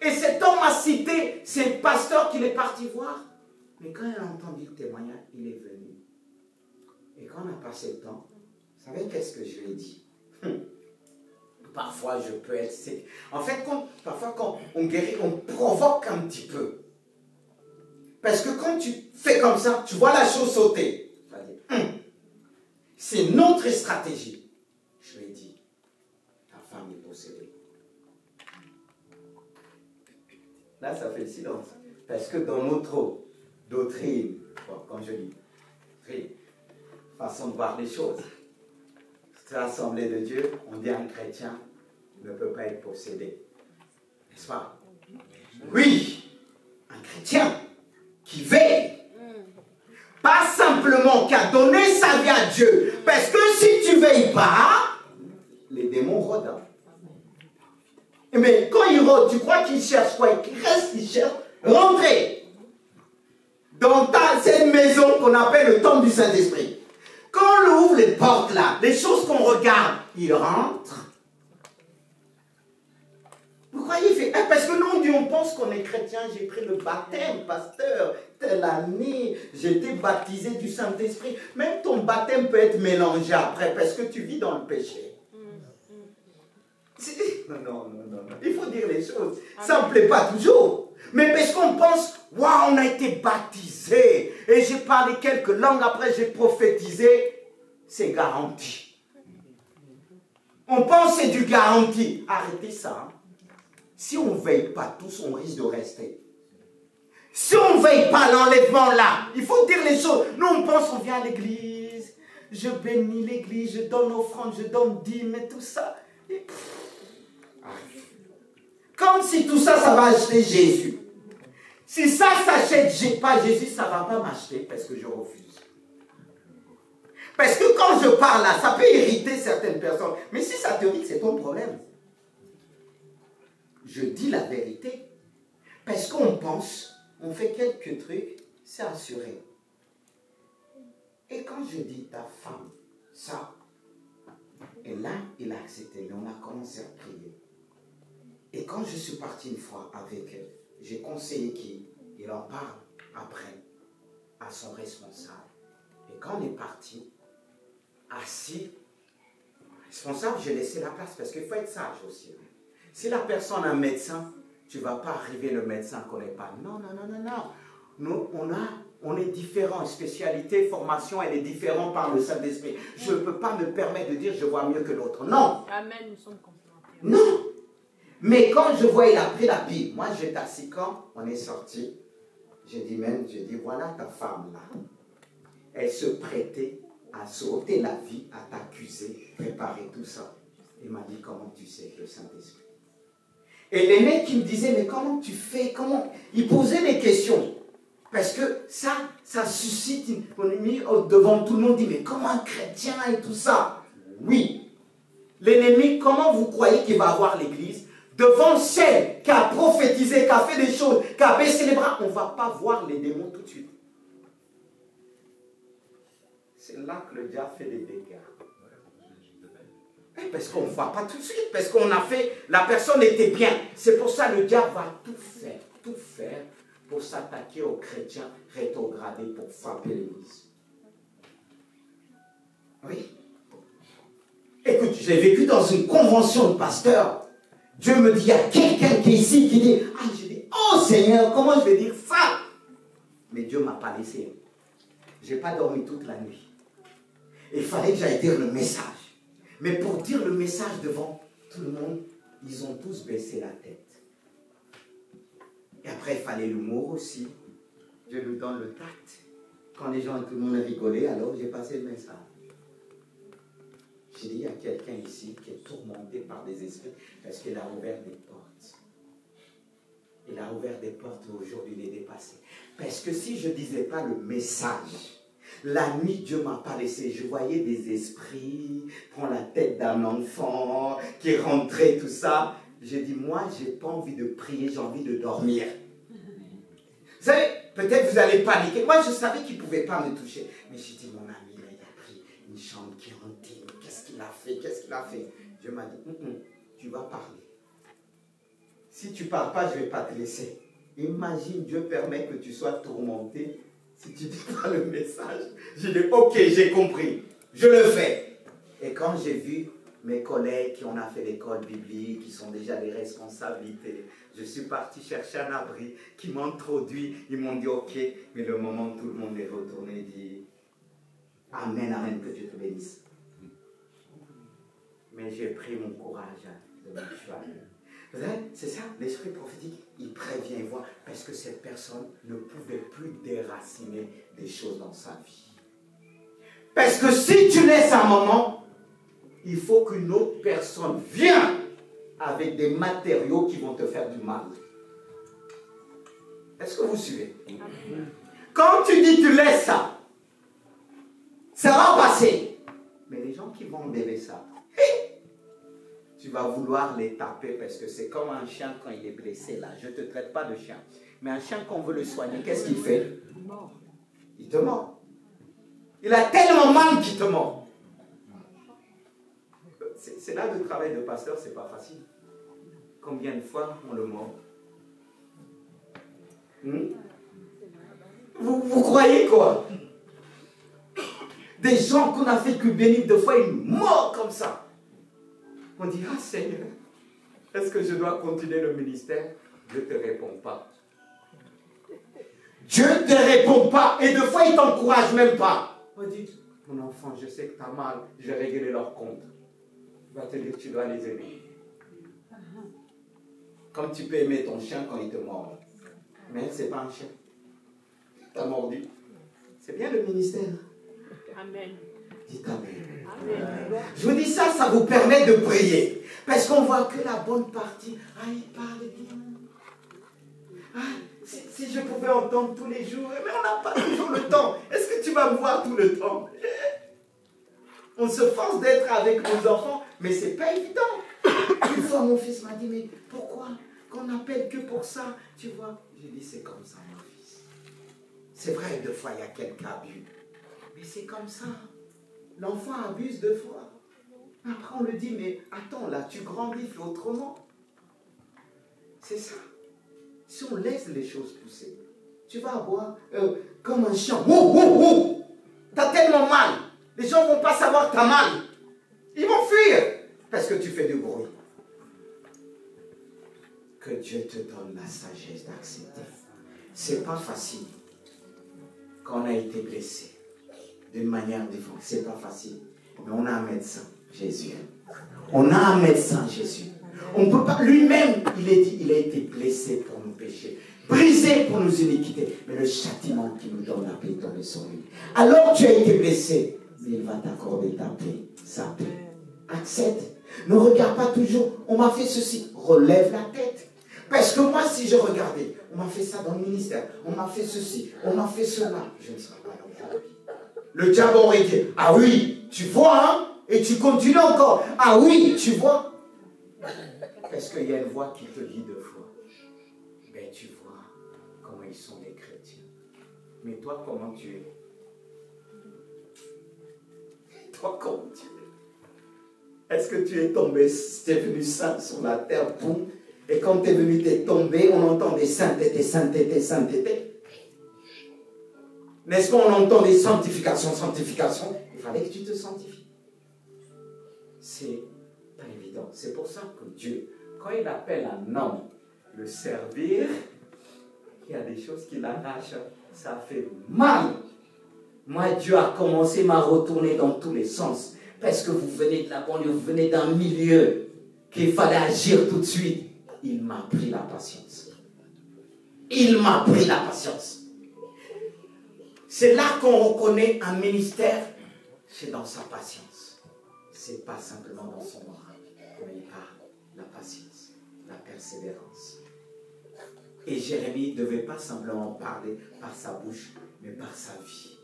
S1: Et cet homme a cité, c'est le pasteur qu'il est parti voir. Mais quand il a entendu le témoignage, il est venu. Et quand on a passé le temps, vous savez qu'est-ce que je lui ai dit? Parfois, je peux être sec. En fait, parfois, quand on guérit, on provoque un petit peu. Parce que quand tu fais comme ça, tu vois la chose sauter. Tu vas dire, c'est notre stratégie. Je lui ai dit, ta femme est possédée. Là, ça fait le silence. Parce que dans notre doctrine, quand je dis façon de voir les choses, cette assemblée de Dieu, on dit un chrétien ne peut pas être possédé. N'est-ce pas? Oui, un chrétien qui veille, pas simplement qui a donné sa vie à Dieu, parce que si tu ne veilles pas, les démons rôdent. Mais quand ils rôdent, tu crois qu'ils cherchent quoi? Ils cherchent rentrer dans cette maison qu'on appelle le temple du Saint-Esprit. Quand on ouvre les portes là, les choses qu'on regarde, ils rentrent. Vous croyez? Parce que nous, on pense qu'on est chrétien. J'ai pris le baptême, pasteur, telle année, j'ai été baptisé du Saint-Esprit. Même ton baptême peut être mélangé après, parce que tu vis dans le péché. Non. Il faut dire les choses. Ça ne me plaît pas toujours. Mais parce qu'on pense, waouh, on a été baptisé. Et j'ai parlé quelques langues, après j'ai prophétisé. C'est garanti. On pense que c'est du garanti. Arrêtez ça. Si on ne veille pas tous, on risque de rester. Si on ne veille pas l'enlèvement là, il faut dire les choses. Nous, on pense qu'on vient à l'église, je bénis l'église, je donne offrande, je donne dîme et tout ça. Et comme si tout ça, ça va acheter Jésus. Si ça s'achète pas Jésus, ça ne va pas m'acheter parce que je refuse.
S4: Parce que quand je parle là, ça peut irriter certaines personnes. Mais si ça te irrite, c'est ton problème. Je dis la vérité. Parce qu'on pense, on fait quelques trucs, c'est assuré. Et quand je dis ta femme, ça, et là, il a accepté, mais on a commencé à prier. Et quand je suis parti une fois avec elle, j'ai conseillé qu'il en parle après à son responsable. Et quand on est parti, assis, responsable, j'ai laissé la place parce qu'il faut être sage aussi. Si la personne a un médecin, tu ne vas pas arriver, le médecin ne connaît pas. Non, non, non, non, non. Nous, on est différents. Spécialité, formation, elle est différente par le Saint-Esprit. Je ne peux pas me permettre de dire je vois mieux que l'autre. Non.
S3: Amen, nous sommes complémentaires.
S4: Non. Mais quand je vois, il a pris la Bible. Moi, j'étais assis quand on est sorti. J'ai dit voilà ta femme là. Elle se prêtait à sauter la vie, à t'accuser, préparer tout ça. Il m'a dit comment tu sais le Saint-Esprit. Et les mecs qui me disaient mais comment tu fais, comment. Ils posaient des questions. Parce que ça suscite une polémique devant tout le monde. Dit mais comment un chrétien et tout ça. Oui. L'ennemi, comment vous croyez qu'il va avoir l'église? Devant celle qui a prophétisé, qui a fait des choses, qui a baissé les bras, on ne va pas voir les démons tout de suite. C'est là que le diable fait des dégâts. Parce qu'on ne voit pas tout de suite, parce qu'on a fait, la personne était bien. C'est pour ça que le diable va tout faire pour s'attaquer aux chrétiens rétrogradés, pour frapper l'église. Oui. Écoute, j'ai vécu dans une convention de pasteurs. Dieu me dit, il y a quelqu'un qui est ici qui dit, je dis, oh Seigneur, comment je vais dire ça? Mais Dieu ne m'a pas laissé. Je n'ai pas dormi toute la nuit. Il fallait que j'aille dire le message. Mais pour dire le message devant tout le monde, ils ont tous baissé la tête. Et après, il fallait l'humour aussi. Dieu nous donne le tact. Quand les gens, tout le monde a rigolé, alors j'ai passé le message. J'ai dit, il y a quelqu'un ici qui est tourmenté par des esprits parce qu'il a ouvert des portes. Il a ouvert des portes où aujourd'hui il est dépassé. Parce que si je ne disais pas le message, la nuit, Dieu ne m'a pas laissé. Je voyais des esprits prendre la tête d'un enfant qui rentrait, tout ça. J'ai dit, moi, je n'ai pas envie de prier, j'ai envie de dormir. Vous savez, peut-être vous allez paniquer. Moi, je savais qu'il ne pouvait pas me toucher. Mais j'ai dit, mon ami, il a pris une chambre qui est hantée. Qu'est-ce qu'il a fait? Qu'est-ce qu'il a fait? Dieu m'a dit, tu vas parler. Si tu ne parles pas, je ne vais pas te laisser. Imagine, Dieu permet que tu sois tourmenté. Si tu ne dis pas le message, je dis, ok, j'ai compris. Je le fais. Et quand j'ai vu mes collègues qui ont fait l'école biblique, qui sont déjà des responsabilités, je suis parti chercher un abri qui m'a introduit. Ils m'ont dit, ok, mais le moment où tout le monde est retourné, dit, amen, amen, que Dieu te bénisse. Mais j'ai pris mon courage de mon cheval. Vous savez, c'est ça, l'esprit prophétique, il prévient et voit, parce que cette personne ne pouvait plus déraciner des choses dans sa vie. Parce que si tu laisses un moment, il faut qu'une autre personne vienne avec des matériaux qui vont te faire du mal. Est-ce que vous suivez? Quand tu dis tu laisses ça, ça va passer. Mais les gens qui vont enlever ça, tu vas vouloir les taper parce que c'est comme un chien quand il est blessé là. Je ne te traite pas de chien. Mais un chien, quand on veut le soigner, qu'est-ce qu'il fait? Il te mord. Il a tellement mal qu'il te mord. C'est là le travail de pasteur, c'est pas facile. Combien de fois on le mord? Vous croyez quoi? Des gens qu'on a fait que bénir, deux fois ils mordent comme ça. On dit, ah Seigneur, est-ce que je dois continuer le ministère? Dieu ne te répond pas. Dieu ne te répond pas. Et deux fois, il ne t'encourage même pas. On dit, mon enfant, je sais que tu as mal, je vais régler leur compte. Il va te dire que tu dois les aimer. Comme tu peux aimer ton chien quand il te mord. Mais ce n'est pas un chien. Tu as mordu. C'est bien le ministère.
S3: Amen.
S4: Dites amen.
S3: Amen.
S4: Je vous dis ça, ça vous permet de prier. Parce qu'on voit que la bonne partie. Ah, il parle bien. Ah, si je pouvais entendre tous les jours. Mais on n'a pas toujours le temps. Est-ce que tu vas me voir tout le temps? On se force d'être avec nos enfants, mais ce n'est pas évident. Une fois, mon fils m'a dit, mais pourquoi qu'on n'appelle que pour ça, tu vois? J'ai dit, c'est comme ça, mon fils. C'est vrai, deux fois, il y a quelques abus. Mais c'est comme ça. L'enfant abuse deux fois. Après, on lui dit, mais attends, là, tu grandis, fais autrement. C'est ça. Si on laisse les choses pousser, tu vas avoir comme un chien. Wouh, wouh, wouh. T'as tellement mal. Les gens ne vont pas savoir que t'as mal. Ils vont fuir parce que tu fais du bruit. Que Dieu te donne la sagesse d'accepter. C'est pas facile. Quand on a été blessé d'une manière différente, c'est pas facile. Mais on a un médecin, Jésus. On a un médecin, Jésus. On peut pas, lui-même, il a été blessé pour nos péchés, brisé pour nos iniquités. Mais le châtiment qui nous donne la paix dans le sur lui. Alors tu as été blessé, mais il va t'accorder ta paix, sa paix. Accepte. Ne regarde pas toujours, on m'a fait ceci. Relève la tête. Parce que moi, si je regardais, on m'a fait ça dans le ministère, on m'a fait ceci, on m'a fait cela, je ne serais pas là aujourd'hui. Le diable aurait dit, ah oui, tu vois, hein, et tu continues encore. Ah oui, tu vois. Parce qu'il y a une voix qui te dit deux fois. Ben tu vois comment ils sont les chrétiens. Mais toi, comment tu es? Toi, comment tu es? Est-ce que tu es tombé, tu es venu saint sur la terre, boum, et quand tu es venu, tu es tombé, on entend des saintetés, saintetés, saintetés. N'est-ce pas, on entend des sanctifications, sanctifications. Il fallait que tu te sanctifies. C'est pas évident. C'est pour ça que Dieu, quand il appelle un homme le servir, il y a des choses qui l'arrachent. Ça fait mal. Moi, Dieu a commencé à retourner dans tous les sens. Parce que vous venez de la banlieue, vous venez d'un milieu qu'il fallait agir tout de suite. Il m'a pris la patience. Il m'a pris la patience. C'est là qu'on reconnaît un ministère. C'est dans sa patience. C'est pas simplement dans son moral. Mais il a la patience, la persévérance. Et Jérémie ne devait pas simplement parler par sa bouche, mais par sa vie.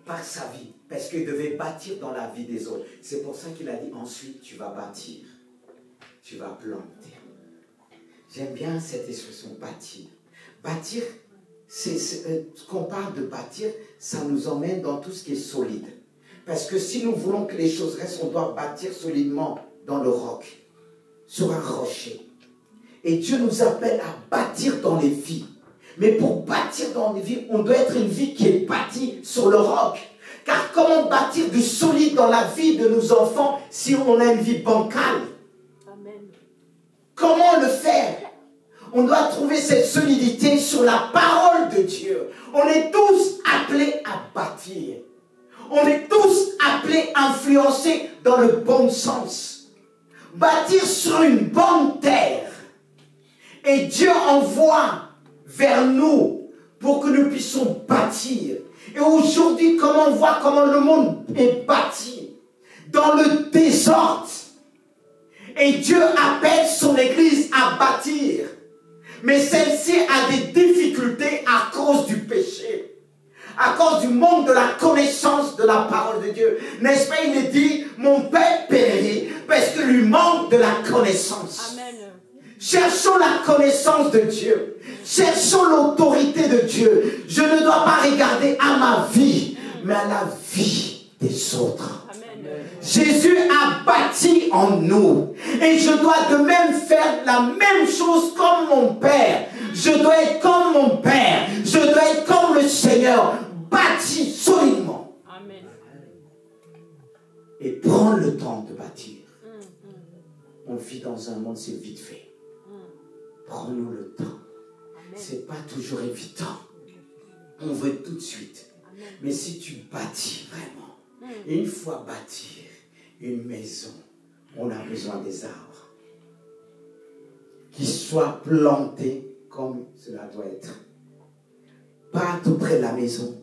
S4: Par sa vie. Parce qu'il devait bâtir dans la vie des autres. C'est pour ça qu'il a dit, ensuite tu vas bâtir. Tu vas planter. J'aime bien cette expression, bâtir. Bâtir, qu'on parle de bâtir, ça nous emmène dans tout ce qui est solide. Parce que si nous voulons que les choses restent, on doit bâtir solidement dans le roc, sur un rocher. Et Dieu nous appelle à bâtir dans les vies. Mais pour bâtir dans les vies, on doit être une vie qui est bâtie sur le roc. Car comment bâtir du solide dans la vie de nos enfants si on a une vie bancale?
S3: Amen.
S4: Comment le faire? On doit trouver cette solidité sur la parole de Dieu. On est tous appelés à bâtir. On est tous appelés à influencer dans le bon sens. Bâtir sur une bonne terre. Et Dieu envoie vers nous pour que nous puissions bâtir. Et aujourd'hui, comment on voit comment le monde est bâti? Dans le désordre. Et Dieu appelle son Église à bâtir. Mais celle-ci a des difficultés à cause du péché. À cause du manque de la connaissance de la parole de Dieu. N'est-ce pas, il est dit, mon père périt parce qu'il lui manque de la connaissance.
S3: Amen.
S4: Cherchons la connaissance de Dieu. Cherchons l'autorité de Dieu. Je ne dois pas regarder à ma vie, mais à la vie des autres.
S3: Amen.
S4: Jésus a bâti en nous. Et je dois de même faire la même chose comme mon Père. Je dois être comme mon Père. Je dois être comme le Seigneur. Bâti solidement.
S3: Amen.
S4: Et prends le temps de bâtir. On vit dans un monde, c'est vite fait. Prends-nous le temps. C'est pas toujours évident. On veut tout de suite. Mais si tu bâtis vraiment, une fois bâtir une maison, on a besoin des arbres qui soient plantés comme cela doit être. Pas tout près de la maison,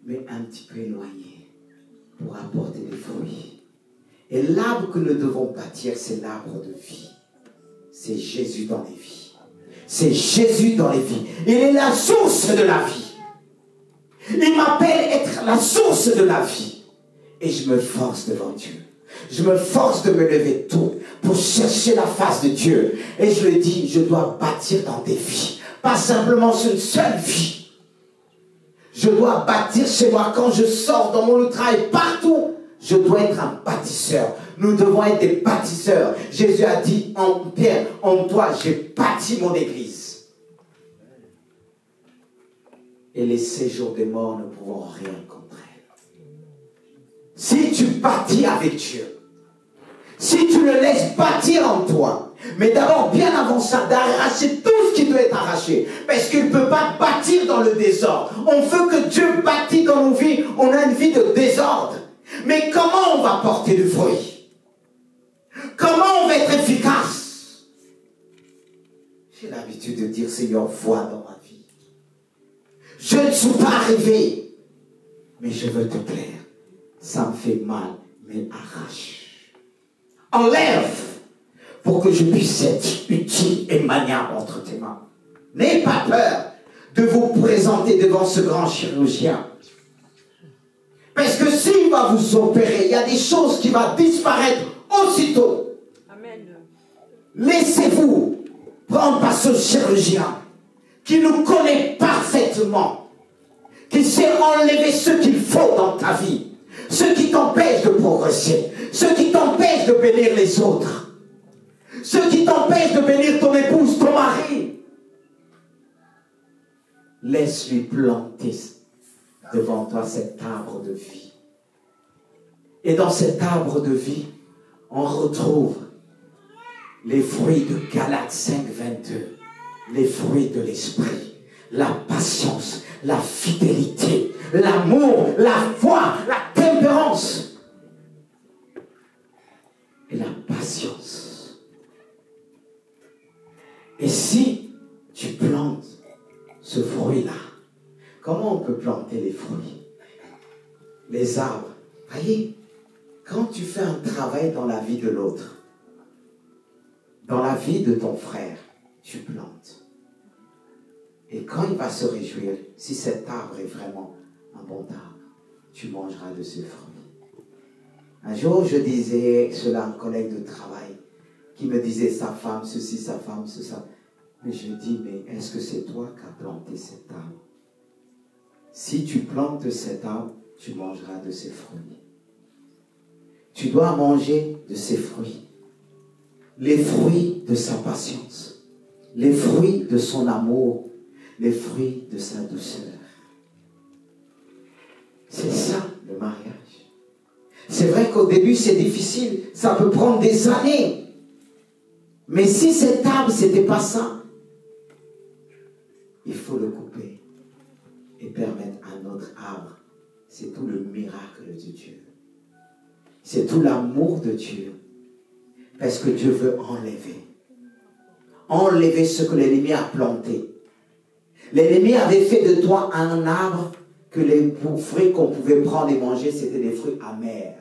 S4: mais un petit peu éloigné pour apporter des fruits. Et l'arbre que nous devons bâtir, c'est l'arbre de vie. C'est Jésus dans les vies. C'est Jésus dans les vies. Il est la source de la vie. Il m'appelle être la source de la vie. Et je me force devant Dieu. Je me force de me lever tôt pour chercher la face de Dieu. Et je le dis, je dois bâtir dans des vies. Pas simplement sur une seule vie. Je dois bâtir chez moi quand je sors dans mon travail, partout. Je dois être un bâtisseur. Nous devons être des bâtisseurs. Jésus a dit en Pierre, en toi, j'ai bâti mon église. Et les séjours des morts ne pourront rien contre elle. Si tu bâtis avec Dieu, si tu le laisses bâtir en toi, mais d'abord, bien avant ça, d'arracher tout ce qui doit être arraché. Parce qu'il ne peut pas bâtir dans le désordre. On veut que Dieu bâtisse dans nos vies. On a une vie de désordre. Mais comment on va porter du fruit? Comment on va être efficace? J'ai l'habitude de dire, Seigneur, vois dans ma vie. Je ne suis pas arrivé, mais je veux te plaire. Ça me fait mal, mais arrache. Enlève pour que je puisse être utile et maniable entre tes mains. N'ayez pas peur de vous présenter devant ce grand chirurgien. Parce que s'il va vous opérer, il y a des choses qui vont disparaître aussitôt.
S3: Amen.
S4: Laissez-vous prendre par ce chirurgien qui nous connaît parfaitement, qui sait enlever ce qu'il faut dans ta vie, ce qui t'empêche de progresser, ce qui t'empêche de bénir les autres, ce qui t'empêche de bénir ton épouse, ton mari. Laisse-lui planter devant toi cet arbre de vie. Et dans cet arbre de vie, on retrouve les fruits de Galates 5, 22, les fruits de l'esprit, la patience, la fidélité, l'amour, la foi, la tempérance et la patience. Et si tu plantes ce fruit-là, comment on peut planter les fruits? Les arbres. Voyez, quand tu fais un travail dans la vie de l'autre, dans la vie de ton frère, tu plantes. Et quand il va se réjouir, si cet arbre est vraiment un bon arbre, tu mangeras de ses fruits. Un jour, je disais cela à un collègue de travail qui me disait sa femme ceci, sa femme ceci. Mais je dis, mais est-ce que c'est toi qui as planté cet arbre? Si tu plantes cet arbre, tu mangeras de ses fruits. Tu dois manger de ses fruits. Les fruits de sa patience. Les fruits de son amour. Les fruits de sa douceur. C'est ça, le mariage. C'est vrai qu'au début, c'est difficile. Ça peut prendre des années. Mais si cet arbre, c'était pas ça, il faut le couper et permettre à notre arbre. C'est tout le miracle de Dieu. C'est tout l'amour de Dieu. Parce que Dieu veut enlever. Enlever ce que l'ennemi a planté. L'ennemi avait fait de toi un arbre que les fruits qu'on pouvait prendre et manger, c'était des fruits amers.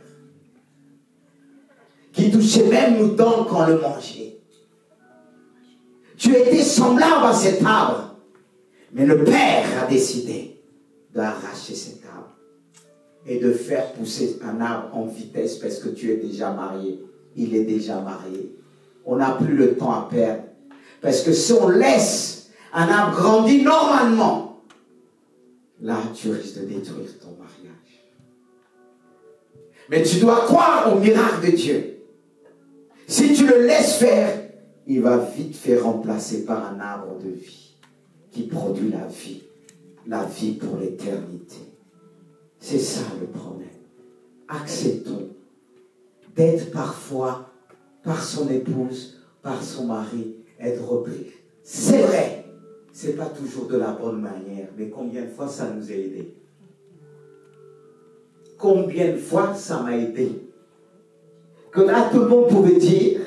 S4: Qui touchaient même nos dents quand on le mangeait. Tu étais semblable à cet arbre. Mais le Père a décidé d'arracher cet arbre et de faire pousser un arbre en vitesse parce que tu es déjà marié. Il est déjà marié. On n'a plus le temps à perdre. Parce que si on laisse un arbre grandir normalement, là, tu risques de détruire ton mariage. Mais tu dois croire au miracle de Dieu. Si tu le laisses faire, il va vite faire remplacer par un arbre de vie qui produit la vie pour l'éternité. C'est ça le problème. Acceptons d'être parfois, par son épouse, par son mari, être repris. C'est vrai, c'est pas toujours de la bonne manière, mais combien de fois ça nous a aidés? Combien de fois ça m'a aidé? Que là, tout le monde pouvait dire,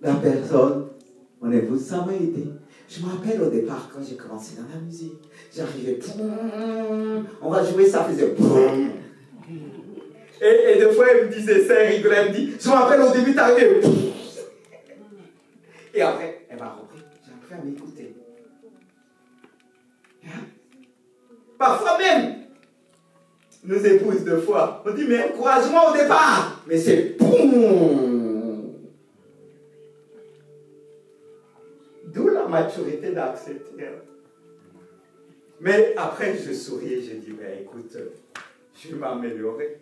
S4: la personne, mon épouse, ça m'a aidé. Je me rappelle au départ, quand j'ai commencé dans la musique, j'arrivais, on va jouer, ça faisait et deux fois, elle me disait ça, elle rigolait, elle me dit, je me rappelle au début, t'arrivais, et après, elle m'a repris, j'ai appris à m'écouter. Parfois même, nous épouse 2 fois. On dit, mais encouragement au départ. Mais c'est boum. D'où la maturité d'accepter. Mais après, je souris et je dis, mais écoute, je vais m'améliorer.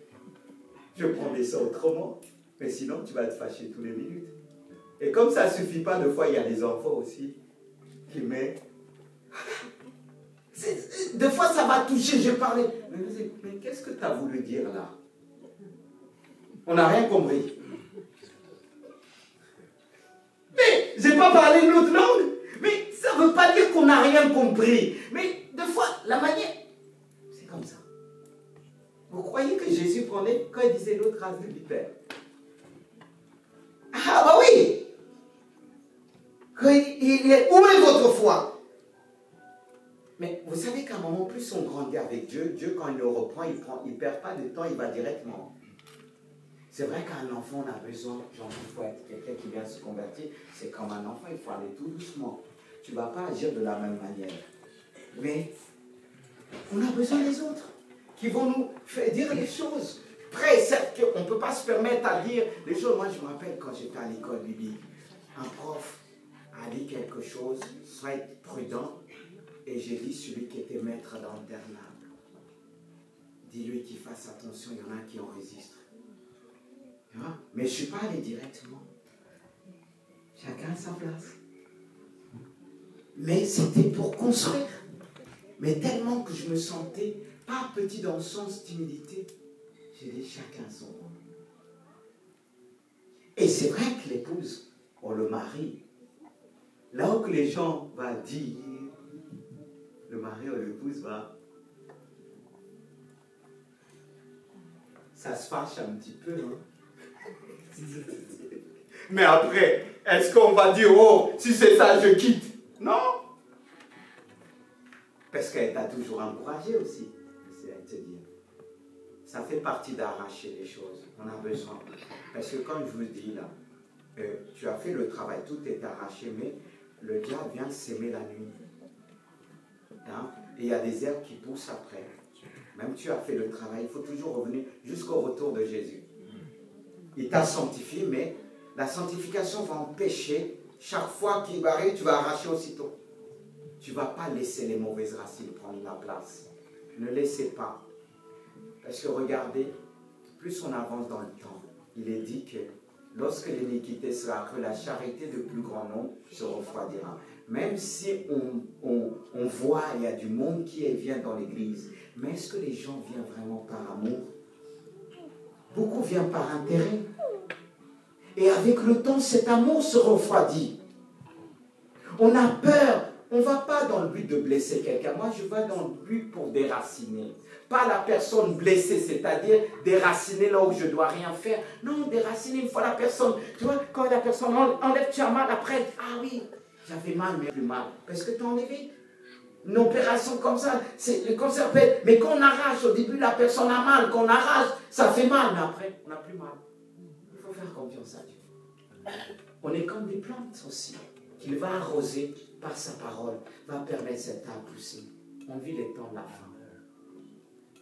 S4: Je prendrai ça autrement. Mais sinon, tu vas te fâcher tous les minutes. Et comme ça ne suffit pas, des fois, il y a des enfants aussi qui mettent... Des fois, ça va toucher, je parlais. Mais qu'est-ce que tu as voulu dire là? On n'a rien compris. Mais, je n'ai pas parlé une autre langue. Mais ça ne veut pas dire qu'on n'a rien compris. Mais, des fois, la manière, c'est comme ça. Vous croyez que Jésus prenait, quand il disait l'autre race de vipère? Ah, bah oui! Où est votre foi? Mais vous savez qu'à un moment, plus on grandit avec Dieu, Dieu, quand il le reprend, il ne perd pas de temps, il va directement. C'est vrai qu'un enfant, on a besoin, genre, il faut être quelqu'un qui vient se convertir, c'est comme un enfant, il faut aller tout doucement. Tu ne vas pas agir de la même manière. Mais on a besoin des autres qui vont nous faire dire les choses. Après, certes qu'on ne peut pas se permettre à dire les choses. Moi, je me rappelle quand j'étais à l'école biblique, un prof a dit quelque chose, sois prudent. Et j'ai dit, celui qui était maître d'internat, dis-lui qu'il fasse attention, il y en a qui enregistrent. Mais je ne suis pas allé directement. Chacun a sa place. Mais c'était pour construire. Mais tellement que je me sentais pas petit dans le sens timidité, j'ai dit, chacun son rôle. Et c'est vrai que l'épouse, on le marie. Là où que les gens vont dire, le mari ou l'épouse va... Ça se fâche un petit peu, hein? Mais après, est-ce qu'on va dire, oh, si c'est ça, je quitte? Non! Parce qu'elle t'a toujours encouragé aussi, c'est te dire. Ça fait partie d'arracher les choses. On a besoin. Parce que comme je vous dis là, tu as fait le travail, tout est arraché, mais le diable vient s'aimer la nuit. Hein? Et il y a des herbes qui poussent après. Même tu as fait le travail, il faut toujours revenir jusqu'au retour de Jésus. Il t'a sanctifié, mais la sanctification va empêcher, chaque fois qu'il va arriver, tu vas arracher aussitôt. Tu ne vas pas laisser les mauvaises racines prendre la place. Ne laissez pas. Parce que regardez, plus on avance dans le temps, il est dit que lorsque l'iniquité sera accrue, la charité de plus grand nombre se refroidira. Même si on voit, il y a du monde qui vient dans l'église, mais est-ce que les gens viennent vraiment par amour? Beaucoup viennent par intérêt. Et avec le temps, cet amour se refroidit. On a peur. On ne va pas dans le but de blesser quelqu'un. Moi, je vais dans le but pour déraciner. Pas la personne blessée, c'est-à-dire déraciner là où je ne dois rien faire. Non, déraciner une fois la personne. Tu vois, quand la personne enlève, tu as mal après. Ah oui, j'avais mal, mais plus mal. Parce que tu as enlevé. Une opération comme ça, le cancer peut être. Mais quand on arrache, au début, la personne a mal. Quand on arrache, ça fait mal. Mais après, on n'a plus mal. Il faut faire confiance à Dieu. On est comme des plantes aussi. Qu'il va arroser par sa parole, va permettre cet arbre de pousser. On vit les temps de la fin.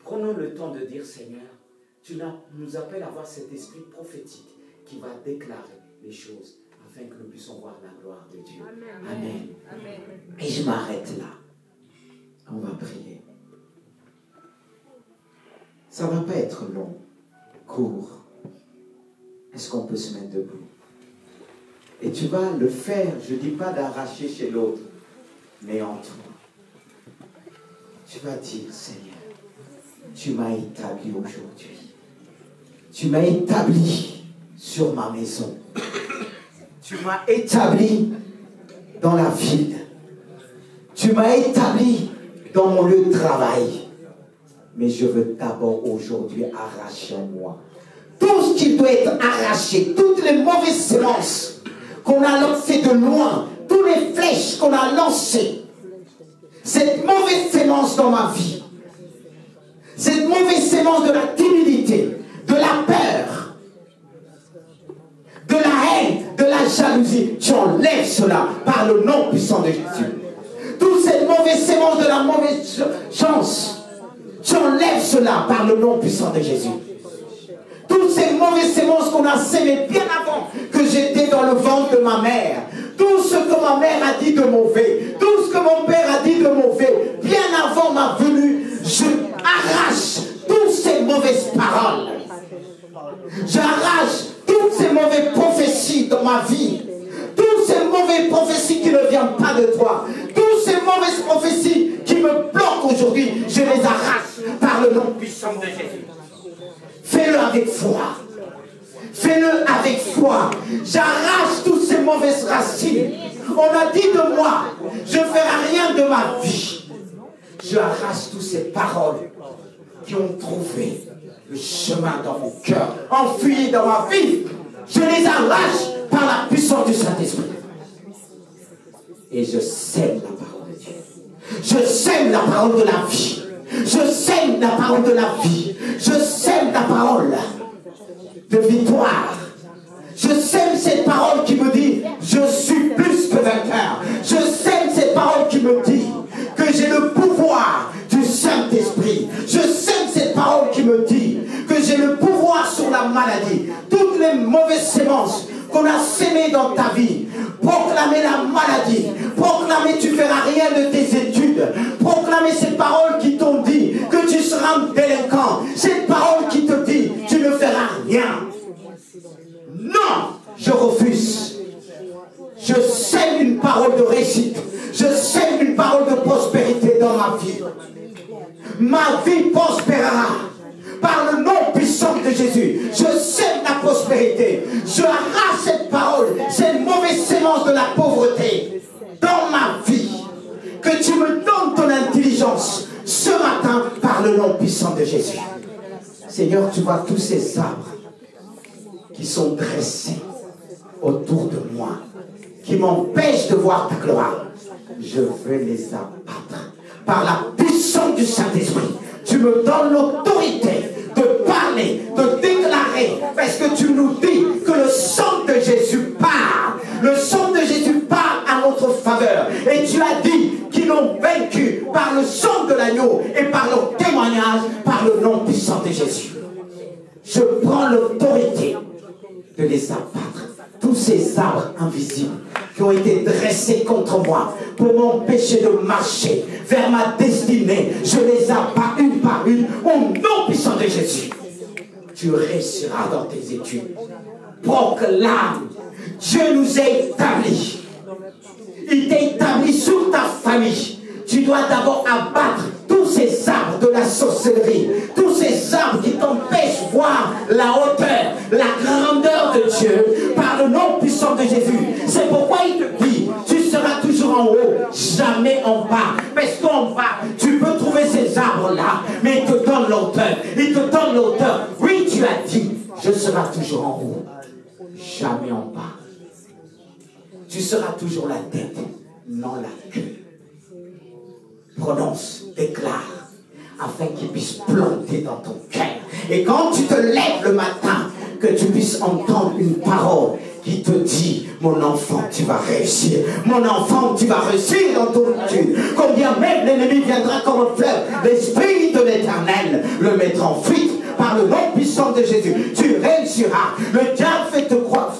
S4: Prenons le temps de dire, Seigneur, tu nous appelles à avoir cet esprit prophétique qui va déclarer les choses afin que nous puissions voir la gloire de Dieu. Amen. Amen. Amen. Et je m'arrête là. On va prier. Ça ne va pas être long, court. Est-ce qu'on peut se mettre debout? Et tu vas le faire, je ne dis pas d'arracher chez l'autre, mais en toi. Tu vas dire, Seigneur, tu m'as établi aujourd'hui. Tu m'as établi sur ma maison. Tu m'as établi dans la ville. Tu m'as établi dans mon lieu de travail. Mais je veux d'abord aujourd'hui arracher en moi tout ce qui doit être arraché, toutes les mauvaises semences qu'on a lancées de loin, toutes les flèches qu'on a lancées, cette mauvaise sémence dans ma vie, cette mauvaise sémence de la timidité, de la peur, de la haine, de la jalousie, tu enlèves cela par le nom puissant de Jésus. Toute cette mauvaise sémence de la mauvaise chance, tu enlèves cela. cela par le nom puissant de Jésus. Toutes ces mauvaises semences qu'on a sémées bien avant que j'étais dans le ventre de ma mère, tout ce que ma mère a dit de mauvais, tout ce que mon père a dit de mauvais, bien avant ma venue, je arrache toutes ces mauvaises paroles. J'arrache toutes ces mauvaises prophéties dans ma vie. Toutes ces mauvaises prophéties qui ne viennent pas de toi. Toutes ces mauvaises prophéties qui me bloquent aujourd'hui, je les arrache par le nom puissant de Jésus. Fais-le avec foi. Fais-le avec foi. J'arrache toutes ces mauvaises racines. On a dit de moi, je ne ferai rien de ma vie. Je arrache toutes ces paroles qui ont trouvé le chemin dans mon cœur, enfui dans ma vie. Je les arrache par la puissance du Saint-Esprit. Et je sème la parole de Dieu. Je sème la parole de la vie. Je sème la parole de la vie. Je sème la parole de victoire. Je sème cette parole qui me dit je suis plus que vainqueur. Je sème cette parole qui me dit que j'ai le pouvoir du Saint-Esprit. Je sème cette parole qui me dit que j'ai le pouvoir sur la maladie. Toutes les mauvaises semences qu'on a sémées dans ta vie, proclamer la maladie, proclamer tu ne feras rien de tes études, proclamer ces paroles qui t'ont dit que tu seras un délinquant, cette parole qui te dit tu ne feras rien. Non, je refuse. Je sème une parole de réussite. Je sème une parole de prospérité dans ma vie. Ma vie prospérera par le nom puissant de Jésus. Je sème la prospérité. Je arrache cette parole, cette mauvaise sémence de la pauvreté dans ma vie. Que tu me donnes ton intelligence ce matin par le nom puissant de Jésus. Seigneur, tu vois tous ces arbres qui sont dressés autour de moi, qui m'empêchent de voir ta gloire. Je veux les abattre par la puissance du Saint-Esprit. Tu me donnes l'autorité de parler, de déclarer, parce que tu nous dis que le sang de Jésus parle. Le sang de Jésus parle à notre faveur. Et tu as dit qu'ils l'ont vaincu par le sang de l'agneau et par leur témoignage, par le nom puissant de Jésus. Je prends l'autorité de les abattre. Tous ces arbres invisibles qui ont été dressés contre moi pour m'empêcher de marcher vers ma destinée, je les abats une par une au nom puissant de Jésus. Tu réussiras dans tes études. Proclame, Dieu nous a établis. Il t'a établi sur ta famille. Tu dois d'abord abattre tous ces arbres de la sorcellerie, tous ces arbres qui t'empêchent de voir la hauteur, la grandeur de Dieu par le nom puissant de Jésus. C'est pourquoi il te dit, tu seras toujours en haut, jamais en bas. Parce qu'en bas, tu peux trouver ces arbres-là, mais il te donne l'hauteur. Il te donne l'hauteur. Oui, tu as dit, je serai toujours en haut, jamais en bas. Tu seras toujours la tête, non la queue. Prononce, déclare, afin qu'il puisse planter dans ton cœur. Et quand tu te lèves le matin, que tu puisses entendre une parole qui te dit, mon enfant, tu vas réussir. Mon enfant, tu vas réussir dans ton étude. Combien même l'ennemi viendra comme un fleuve, l'Esprit de l'Éternel le mettra en fuite par le nom puissant de Jésus. Tu réussiras. Le diable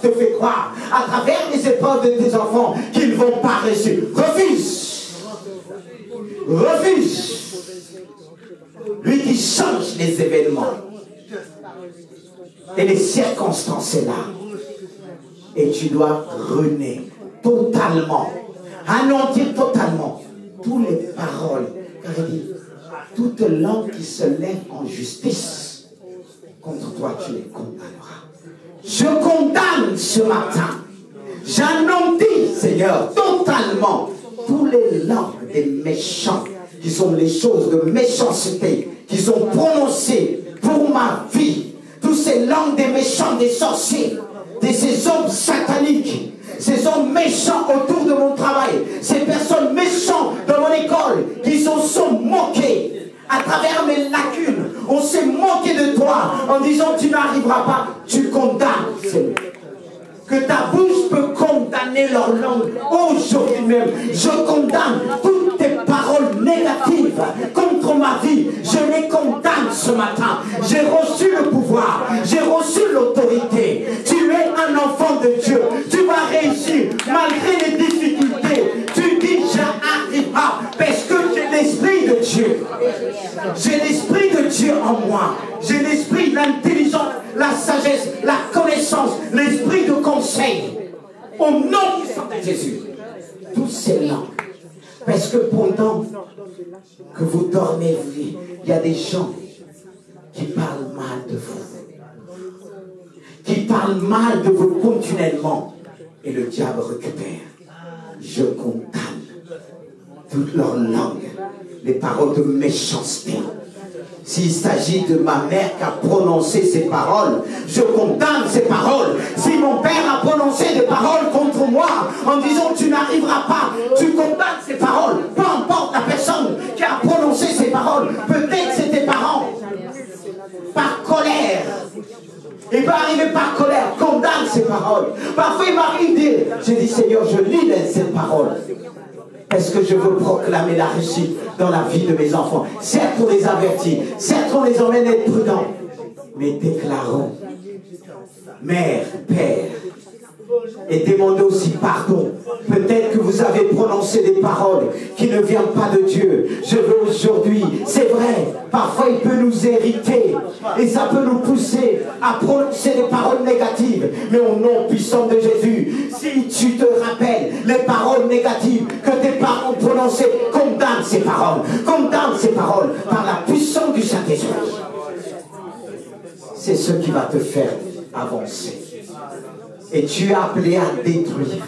S4: te fait croire à travers les épreuves de tes enfants qu'ils ne vont pas réussir. Refuse. Refuse. Lui qui change les événements et les circonstances est là. Et tu dois renaître totalement, anéantir totalement toutes les paroles. Car il dit, toute langue qui se lève en justice contre toi, tu les condamneras. Je condamne ce matin. J'anéantis, Seigneur, totalement tous les langues des méchants qui sont les choses de méchanceté qui sont prononcées pour ma vie. Toutes ces langues des méchants, des sorciers, de ces hommes sataniques, ces hommes méchants autour de mon travail, ces personnes méchantes dans mon école qui se sont moqués à travers mes lacunes. On s'est moqué de toi en disant tu n'arriveras pas, tu condamnes, Seigneur. Que ta bouche peut condamner leur langue aujourd'hui même. Je condamne toutes tes paroles négatives contre ma vie, je les condamne ce matin. J'ai reçu le pouvoir, j'ai reçu l'autorité. Tu es un enfant de Dieu. Tu vas réussir malgré les difficultés. Tu dis, j'arriverai parce que j'ai l'esprit de Dieu. J'ai l'esprit de Dieu en moi. J'ai l'esprit de l'intelligence, la sagesse, la connaissance, l'esprit de conseil. Au nom de Jésus. Tous ces langues. Parce que pendant que vous dormez, il y a des gens qui parlent mal de vous. Qui parlent mal de vous continuellement. Et le diable récupère. Je condamne toute leur langue, les paroles de méchanceté. S'il s'agit de ma mère qui a prononcé ces paroles, je condamne ces paroles. Si mon père a prononcé des paroles contre moi en disant tu n'arriveras pas, tu condamnes ces paroles. Peu importe la personne qui a prononcé ces paroles, peut-être c'est tes parents. Par colère. Il peut arriver par colère, condamne ces paroles. Parfois il m'arrive de dire, je dis Seigneur, je lis ces paroles. Est-ce que je veux proclamer la réussite dans la vie de mes enfants? Certes, on les avertit. Certes, on les emmène à être prudents. Mais déclarons, mère, père, et demandez aussi pardon. Peut-être que vous avez prononcé des paroles qui ne viennent pas de Dieu. Je veux aujourd'hui, c'est vrai, parfois il peut nous hériter et ça peut nous pousser à prononcer des paroles négatives. Mais au nom puissant de Jésus, si tu te rappelles les paroles négatives que tes parents ont prononcées, condamne ces paroles. Condamne ces paroles par la puissance du Saint-Esprit. C'est ce qui va te faire avancer. Et tu es appelé à détruire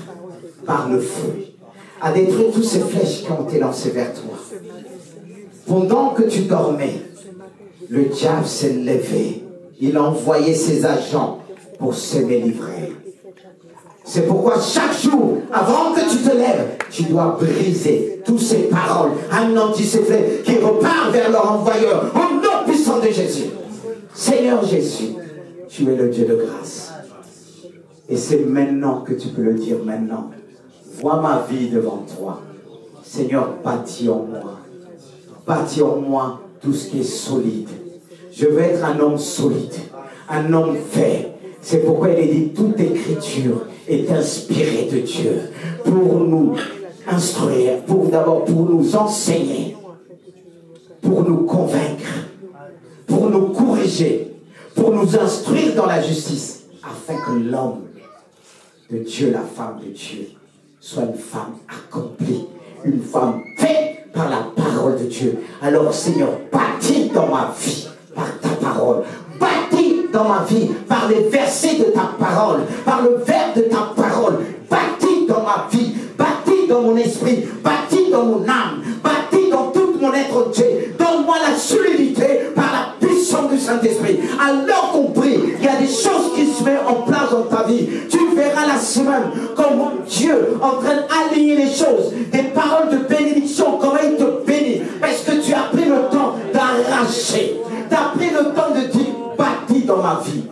S4: par le feu, à détruire toutes ces flèches qui ont été lancées vers toi. Pendant que tu dormais, le diable s'est levé. Il a envoyé ses agents pour s'aimer livrer. C'est pourquoi chaque jour, avant que tu te lèves, tu dois briser toutes ces paroles, anéantir ces flèches qui repartent vers leur envoyeur. Au nom puissant de Jésus. Seigneur Jésus, tu es le Dieu de grâce. Et c'est maintenant que tu peux le dire maintenant. Vois ma vie devant toi. Seigneur, bâtis en moi. Bâtis en moi tout ce qui est solide. Je veux être un homme solide. Un homme fait. C'est pourquoi il est dit, toute écriture est inspirée de Dieu. Pour nous instruire, pour nous enseigner, pour nous convaincre, pour nous corriger, pour nous instruire dans la justice, afin que l'homme de Dieu, la femme de Dieu, soit une femme accomplie, une femme faite par la parole de Dieu. Alors Seigneur, bâtis dans ma vie par ta parole, bâtis dans ma vie par les versets de ta parole, par le verbe de ta parole, bâtis dans ma vie, bâtis dans mon esprit, bâtis dans mon âme, bâtis dans tout mon être entier. Donne-moi la solidité par la puissance du Saint-Esprit. Alors qu'on prie, il y a des choses qui se mettent en place dans ta vie. Tu verras la semaine comment Dieu est en train d'aligner les choses. Des paroles de bénédiction, comment il te bénit. Parce que tu as pris le temps d'arracher. Tu as pris le temps de dire, bâtis dans ma vie.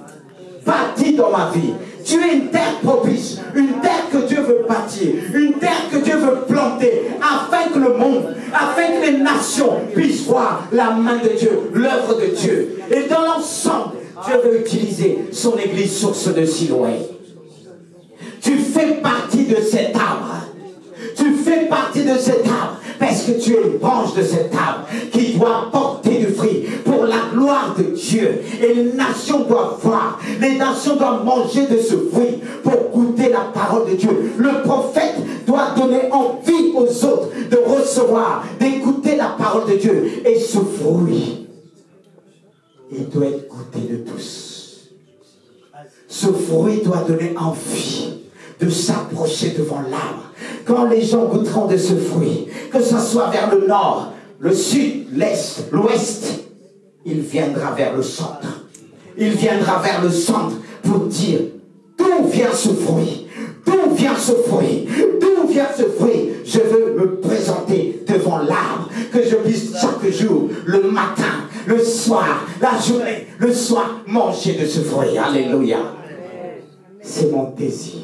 S4: Bâtis dans ma vie. Tu es une terre propice, une terre que Dieu veut bâtir, une terre que Dieu veut planter, afin que le monde, afin que les nations puissent voir la main de Dieu, l'œuvre de Dieu. Et dans l'ensemble, Dieu veut utiliser son église source de Siloé. Tu fais partie de cet arbre. Tu fais partie de cet arbre parce que tu es une branche de cet arbre qui doit porter du fruit pour la gloire de Dieu. Et les nations doivent voir, les nations doivent manger de ce fruit pour goûter la parole de Dieu. Le prophète doit donner envie aux autres de recevoir, d'écouter la parole de Dieu. Et ce fruit, il doit être goûté de tous. Ce fruit doit donner envie de s'approcher devant l'arbre. Quand les gens goûteront de ce fruit, que ce soit vers le nord, le sud, l'est, l'ouest, il viendra vers le centre. Il viendra vers le centre pour dire, d'où vient ce fruit? D'où vient ce fruit? D'où vient ce fruit? Je veux me présenter devant l'arbre, que je puisse chaque jour, le matin, le soir, la journée, le soir, manger de ce fruit. Alléluia. C'est mon désir.